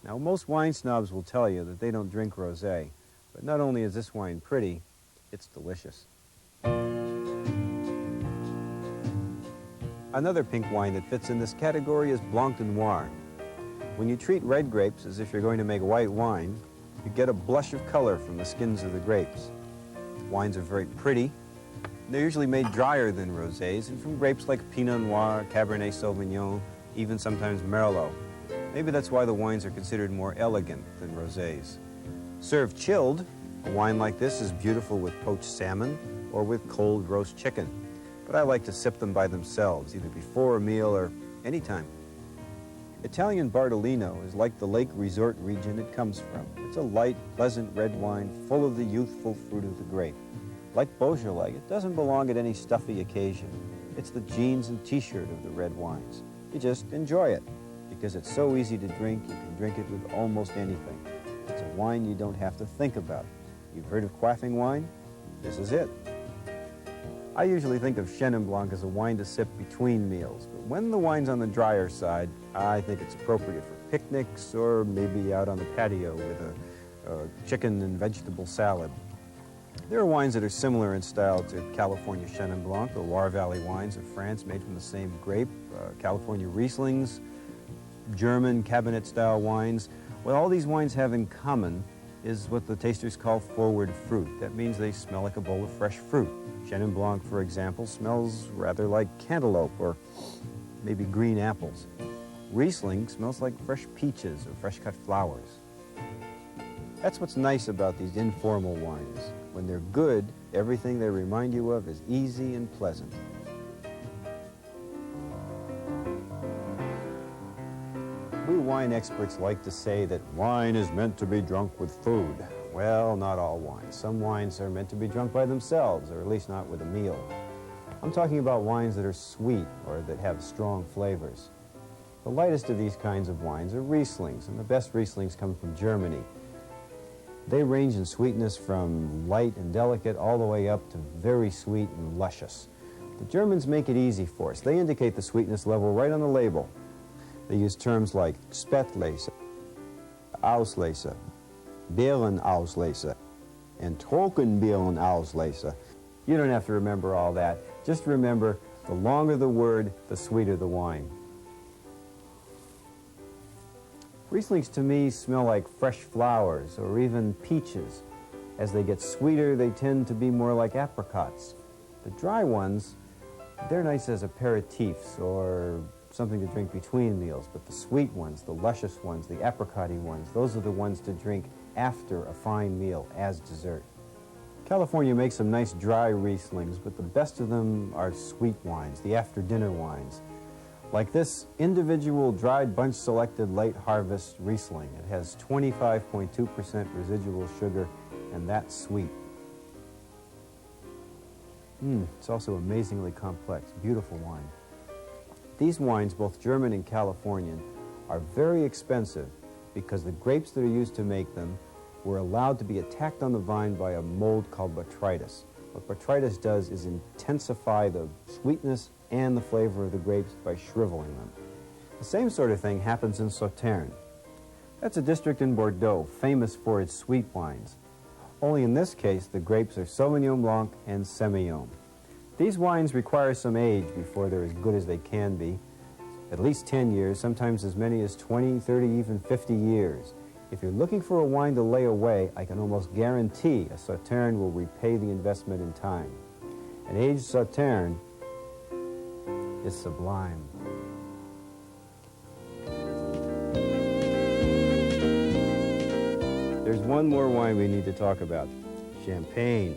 E: Now, most wine snobs will tell you that they don't drink rosé, but not only is this wine pretty, it's delicious. Another pink wine that fits in this category is Blanc de Noir. When you treat red grapes as if you're going to make white wine, you get a blush of color from the skins of the grapes. Wines are very pretty. They're usually made drier than rosés and from grapes like Pinot Noir, Cabernet Sauvignon, even sometimes Merlot. Maybe that's why the wines are considered more elegant than rosés. Served chilled, a wine like this is beautiful with poached salmon or with cold roast chicken. But I like to sip them by themselves, either before a meal or anytime. Italian Bardolino is like the lake resort region it comes from. It's a light, pleasant red wine full of the youthful fruit of the grape. Like Beaujolais, it doesn't belong at any stuffy occasion. It's the jeans and t-shirt of the red wines. You just enjoy it. Because it's so easy to drink, you can drink it with almost anything. It's a wine you don't have to think about. You've heard of quaffing wine? This is it. I usually think of Chenin Blanc as a wine to sip between meals, but when the wine's on the drier side, I think it's appropriate for picnics or maybe out on the patio with chicken and vegetable salad. There are wines that are similar in style to California Chenin Blanc, the Loire Valley wines of France made from the same grape, California Rieslings, German cabinet-style wines. What all these wines have in common is what the tasters call forward fruit. That means they smell like a bowl of fresh fruit. Chenin Blanc, for example, smells rather like cantaloupe or maybe green apples. Riesling smells like fresh peaches or fresh-cut flowers. That's what's nice about these informal wines. When they're good, everything they remind you of is easy and pleasant. We wine experts like to say that wine is meant to be drunk with food. Well, not all wines. Some wines are meant to be drunk by themselves, or at least not with a meal. I'm talking about wines that are sweet or that have strong flavors. The lightest of these kinds of wines are Rieslings, and the best Rieslings come from Germany. They range in sweetness from light and delicate all the way up to very sweet and luscious. The Germans make it easy for us. They indicate the sweetness level right on the label. They use terms like Spätlese, Auslese, Beerenauslese, and Trockenbeerenauslese. You don't have to remember all that. Just remember, the longer the word, the sweeter the wine. Rieslings to me smell like fresh flowers or even peaches. As they get sweeter, they tend to be more like apricots. The dry ones, they're nice as aperitifs or something to drink between meals, but the sweet ones, the luscious ones, the apricot-y ones, those are the ones to drink after a fine meal as dessert. California makes some nice dry Rieslings, but the best of them are sweet wines, the after-dinner wines. Like this individual dried bunch selected late harvest Riesling. It has 25.2% residual sugar, and that's sweet. It's also amazingly complex, beautiful wine. These wines, both German and Californian, are very expensive because the grapes that are used to make them were allowed to be attacked on the vine by a mold called botrytis. What botrytis does is intensify the sweetness and the flavor of the grapes by shriveling them. The same sort of thing happens in Sauternes. That's a district in Bordeaux famous for its sweet wines. Only in this case, the grapes are Sauvignon Blanc and Semillon. These wines require some age before they're as good as they can be. At least 10 years, sometimes as many as 20, 30, even 50 years. If you're looking for a wine to lay away, I can almost guarantee a Sauternes will repay the investment in time. An aged Sauternes is sublime. There's one more wine we need to talk about, champagne.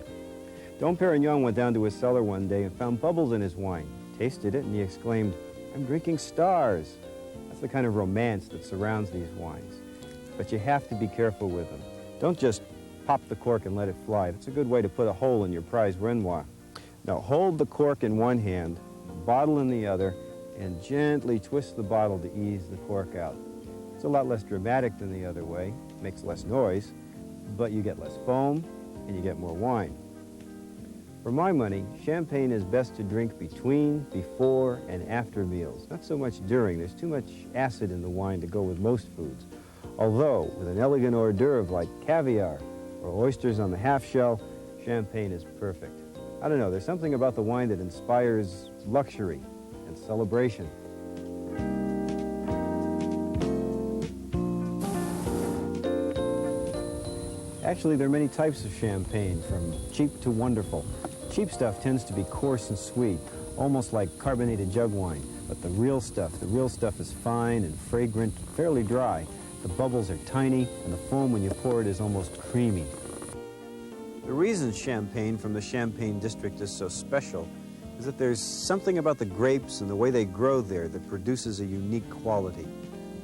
E: Dom Perignon went down to his cellar one day and found bubbles in his wine. Tasted it and he exclaimed, "I'm drinking stars." That's the kind of romance that surrounds these wines. But you have to be careful with them. Don't just pop the cork and let it fly. That's a good way to put a hole in your prize Renoir. Now hold the cork in one hand, the bottle in the other, and gently twist the bottle to ease the cork out. It's a lot less dramatic than the other way, makes less noise, but you get less foam and you get more wine. For my money, champagne is best to drink between, before, and after meals. Not so much during. There's too much acid in the wine to go with most foods. Although, with an elegant hors d'oeuvre like caviar or oysters on the half shell, champagne is perfect. I don't know, there's something about the wine that inspires luxury and celebration. Actually, there are many types of champagne, from cheap to wonderful. Cheap stuff tends to be coarse and sweet, almost like carbonated jug wine. But the real stuff is fine and fragrant, fairly dry. The bubbles are tiny, and the foam when you pour it is almost creamy. The reason champagne from the Champagne district is so special is that there's something about the grapes and the way they grow there that produces a unique quality.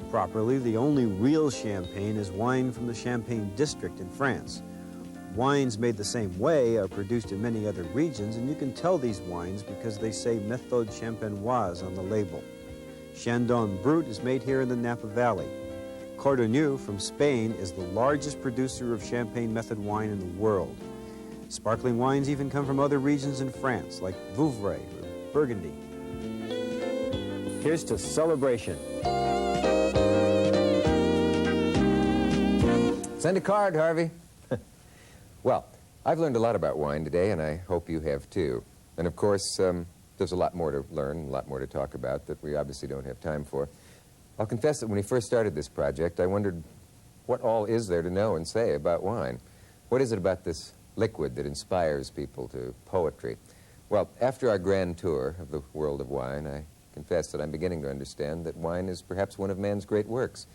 E: Properly, the only real champagne is wine from the Champagne district in France. Wines made the same way are produced in many other regions, and you can tell these wines because they say Méthode Champenoise on the label. Chandon Brut is made here in the Napa Valley. Cordonier from Spain is the largest producer of Champagne method wine in the world. Sparkling wines even come from other regions in France, like Vouvray or Burgundy. Here's to celebration.
B: Send a card, Harvey. Well, I've learned a lot about wine today, and I hope you have too. And of course, there's a lot more to learn, a lot more to talk about that we obviously don't have time for. I'll confess that when we first started this project, I wondered what all is there to know and say about wine. What is it about this liquid that inspires people to poetry? Well, after our grand tour of the world of wine, I confess that I'm beginning to understand that wine is perhaps one of man's great works.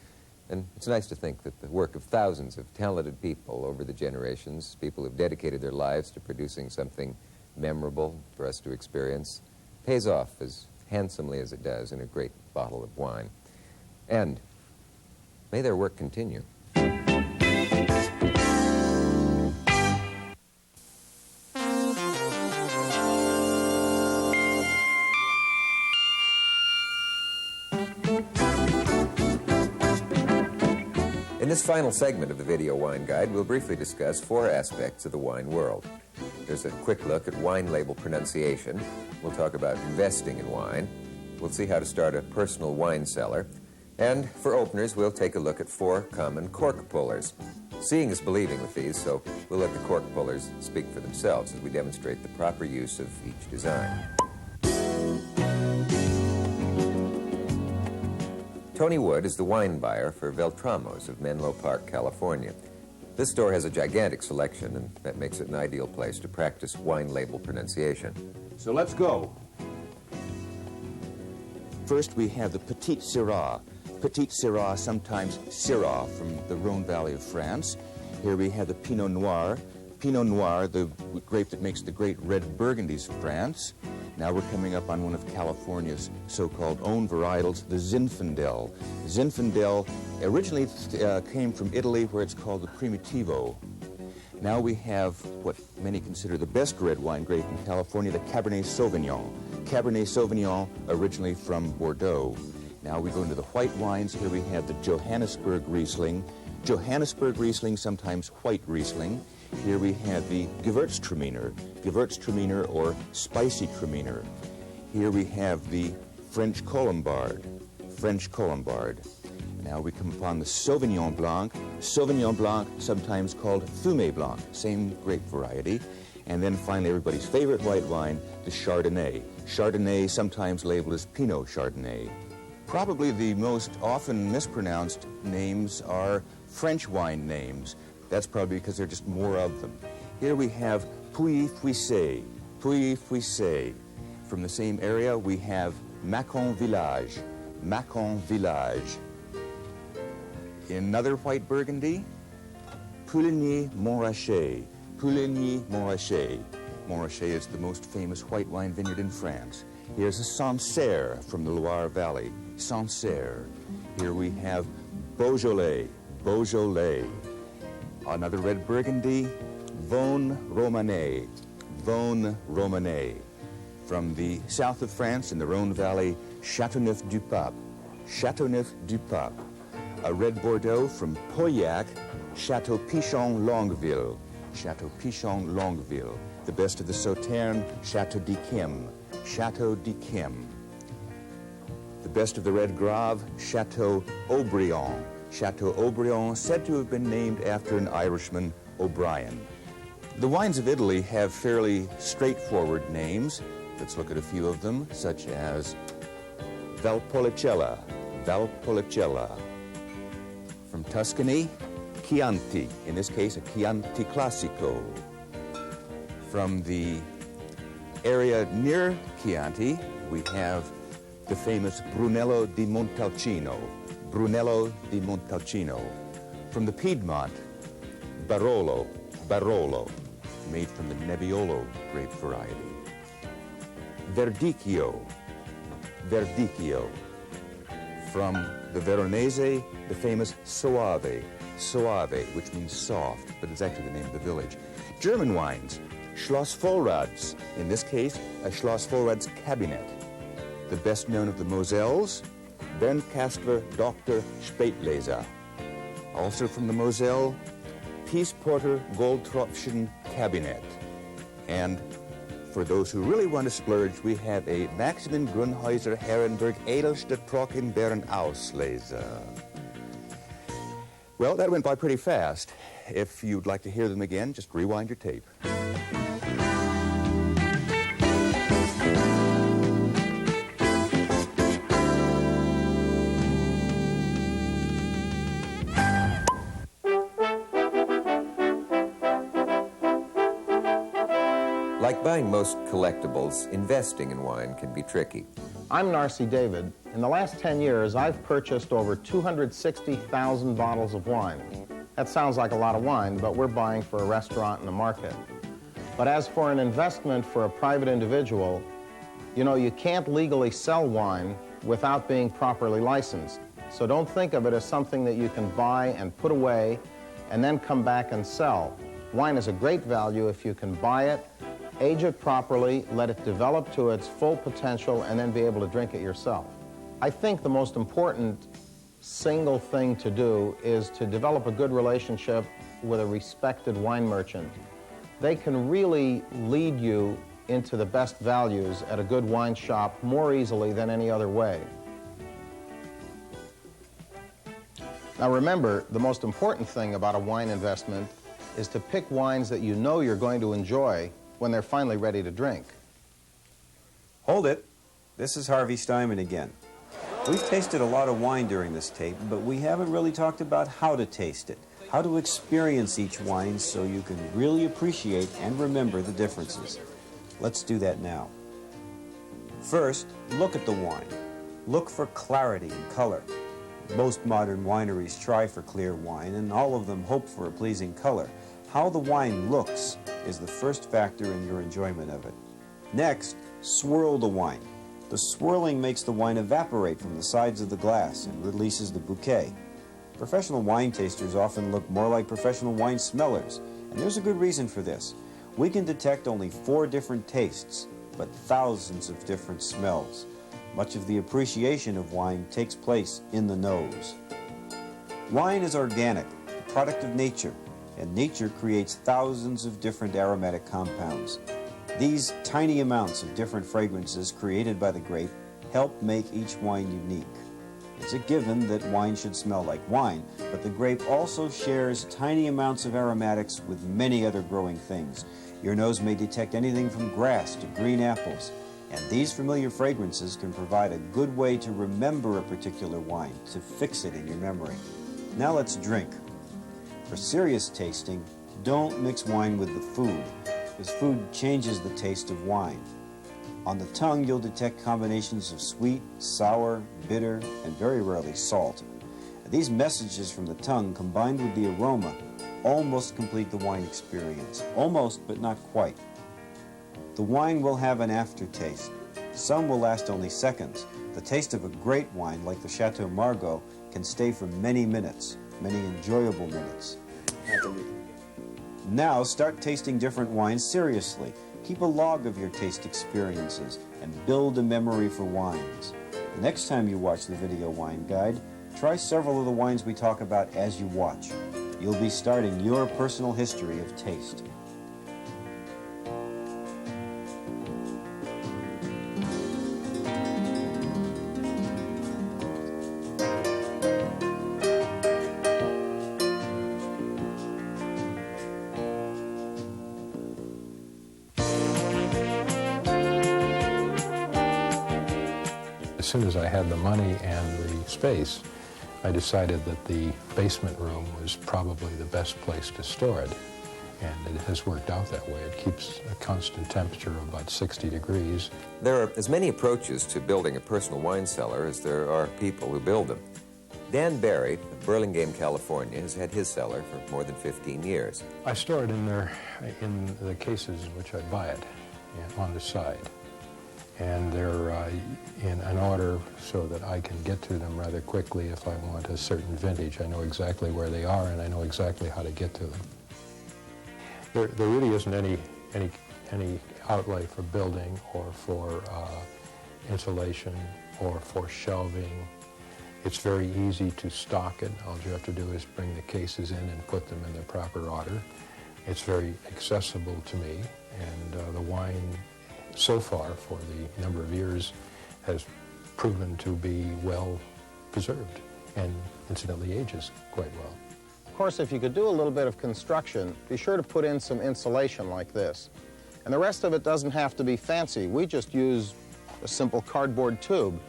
B: And it's nice to think that the work of thousands of talented people over the generations, people who've dedicated their lives to producing something memorable for us to experience, pays off as handsomely as it does in a great bottle of wine. And may their work continue. In this final segment of the Video Wine Guide, we'll briefly discuss 4 aspects of the wine world. There's a quick look at wine label pronunciation. We'll talk about investing in wine. We'll see how to start a personal wine cellar. And for openers, we'll take a look at 4 common cork pullers. Seeing is believing with these, so we'll let the cork pullers speak for themselves as we demonstrate the proper use of each design. Tony Wood is the wine buyer for Veltramos of Menlo Park, California. This store has a gigantic selection, and that makes it an ideal place to practice wine label pronunciation.
F: So let's go. First, we have the Petit Syrah. Petit Syrah, sometimes Syrah, from the Rhone Valley of France. Here we have the Pinot Noir. Pinot Noir, the grape that makes the great red Burgundies of France. Now we're coming up on one of California's so-called own varietals, the Zinfandel. Zinfandel originally came from Italy, where it's called the Primitivo. Now we have what many consider the best red wine grape in California, the Cabernet Sauvignon. Cabernet Sauvignon, originally from Bordeaux. Now we go into the white wines. Here we have the Johannesburg Riesling. Johannesburg Riesling, sometimes white Riesling. Here we have the Gewürztraminer, Gewürztraminer or spicy Traminer. Here we have the French Colombard, French Colombard. Now we come upon the Sauvignon Blanc, sometimes called Fumé Blanc, same grape variety. And then finally everybody's favorite white wine, the Chardonnay. Chardonnay, sometimes labeled as Pinot Chardonnay. Probably the most often mispronounced names are French wine names. That's probably because there are just more of them. Here we have Pouilly-Fuissé, Pouilly-Fuissé. From the same area, we have Macon Village, Macon Village. In another white Burgundy, Pouligny-Montrachet, Pouligny-Montrachet. Montrachet is the most famous white wine vineyard in France. Here's a Sancerre from the Loire Valley, Sancerre. Here we have Beaujolais, Beaujolais. Another red Burgundy, Vosne Romanée, Vosne Romanée. From the south of France in the Rhone Valley, Châteauneuf-du-Pape, Châteauneuf-du-Pape. A red Bordeaux from Pauillac, Château Pichon Longueville, Château Pichon Longueville. The best of the Sauternes, Château d'Yquem, Château d'Yquem. The best of the red Grave, Château Aubryon, Chateau Aubryon, said to have been named after an Irishman, O'Brien. The wines of Italy have fairly straightforward names. Let's look at a few of them, such as Valpolicella, Valpolicella. From Tuscany, Chianti, in this case a Chianti Classico. From the area near Chianti, we have the famous Brunello di Montalcino, Brunello di Montalcino. From the Piedmont, Barolo, Barolo, made from the Nebbiolo grape variety. Verdicchio, Verdicchio. From the Veronese, the famous Soave, Soave, which means soft, but it's actually the name of the village. German wines, Schloss Vollrads, in this case, a Schloss Vollrads cabinet. The best known of the Moselles, Bernkastler Dr. Spätleser. Also from the Moselle, Pies-Porter Goldtropfchen Cabinet. And for those who really want to splurge, we have a Maximin Grunhäuser Herrenberg Edelste Trockenbeeren Auslese. Well, that went by pretty fast. If you'd like to hear them again, just rewind your tape.
B: Like buying most collectibles, investing in wine can be tricky.
G: I'm Narcy David. In the last 10 years, I've purchased over 260,000 bottles of wine. That sounds like a lot of wine, but we're buying for a restaurant and a market. But as for an investment for a private individual, you know, you can't legally sell wine without being properly licensed. So don't think of it as something that you can buy and put away and then come back and sell. Wine is a great value if you can buy it, age it properly, let it develop to its full potential, and then be able to drink it yourself. I think the most important single thing to do is to develop a good relationship with a respected wine merchant. They can really lead you into the best values at a good wine shop more easily than any other way. Now remember, the most important thing about a wine investment is to pick wines that you know you're going to enjoy when they're finally ready to drink.
E: Hold it. This is Harvey Steiman again. We've tasted a lot of wine during this tape, but we haven't really talked about how to taste it, how to experience each wine so you can really appreciate and remember the differences. Let's do that now. First, look at the wine. Look for clarity and color. Most modern wineries try for clear wine, and all of them hope for a pleasing color. How the wine looks is the first factor in your enjoyment of it. Next, swirl the wine. The swirling makes the wine evaporate from the sides of the glass and releases the bouquet. Professional wine tasters often look more like professional wine smellers, and there's a good reason for this. We can detect only 4 different tastes, but thousands of different smells. Much of the appreciation of wine takes place in the nose. Wine is organic, a product of nature, and nature creates thousands of different aromatic compounds. These tiny amounts of different fragrances created by the grape help make each wine unique. It's a given that wine should smell like wine, but the grape also shares tiny amounts of aromatics with many other growing things. Your nose may detect anything from grass to green apples, and these familiar fragrances can provide a good way to remember a particular wine, to fix it in your memory. Now let's drink. For serious tasting, don't mix wine with the food, because food changes the taste of wine. On the tongue, you'll detect combinations of sweet, sour, bitter, and very rarely salt. These messages from the tongue, combined with the aroma, almost complete the wine experience. Almost, but not quite. The wine will have an aftertaste. Some will last only seconds. The taste of a great wine, like the Chateau Margaux, can stay for many minutes, many enjoyable minutes. Now start tasting different wines seriously. Keep a log of your taste experiences and build a memory for wines. The next time you watch the video wine guide, try several of the wines we talk about as you watch. You'll be starting your personal history of taste.
H: As soon as I had the money and the space, I decided that the basement room was probably the best place to store it. And it has worked out that way. It keeps a constant temperature of about 60 degrees.
B: There are as many approaches to building a personal wine cellar as there are people who build them. Dan Barry of Burlingame, California, has had his cellar for more than 15 years.
H: I store it in the cases in which I buy it, on the side. And they're in an order so that I can get to them rather quickly if I want a certain vintage. I know exactly where they are, and I know exactly how to get to them. There really isn't any outlay for building or for insulation or for shelving. It's very easy to stock it. All you have to do is bring the cases in and put them in their proper order. It's very accessible to me, and the wine so far, for the number of years, has proven to be well preserved and incidentally ages quite well.
G: Of course, if you could do a little bit of construction, be sure to put in some insulation like this. And the rest of it doesn't have to be fancy. We just use a simple cardboard tube.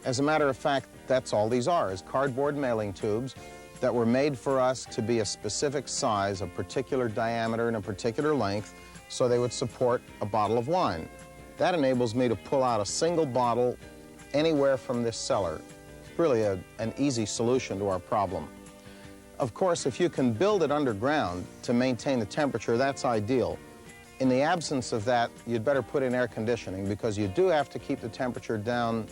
G: As a matter of fact, that's all these are, is cardboard mailing tubes that were made for us to be a specific size, a particular diameter and a particular length, so they would support a bottle of wine. That enables me to pull out a single bottle anywhere from this cellar. It's really an easy solution to our problem. Of course, if you can build it underground to maintain the temperature, that's ideal. In the absence of that, you'd better put in air conditioning because you do have to keep the temperature down,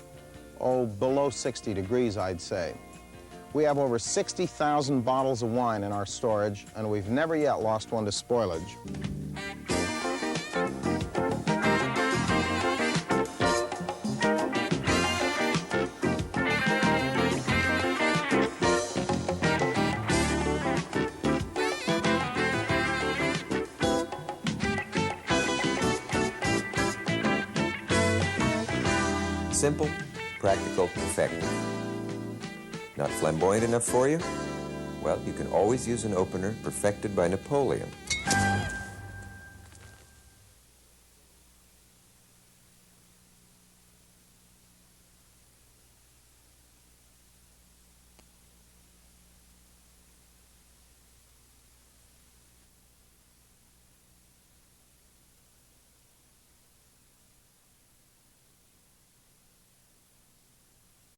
G: below 60 degrees, I'd say. We have over 60,000 bottles of wine in our storage, and we've never yet lost one to spoilage.
B: Simple, practical, effective. Not flamboyant enough for you? Well, you can always use an opener perfected by Napoleon.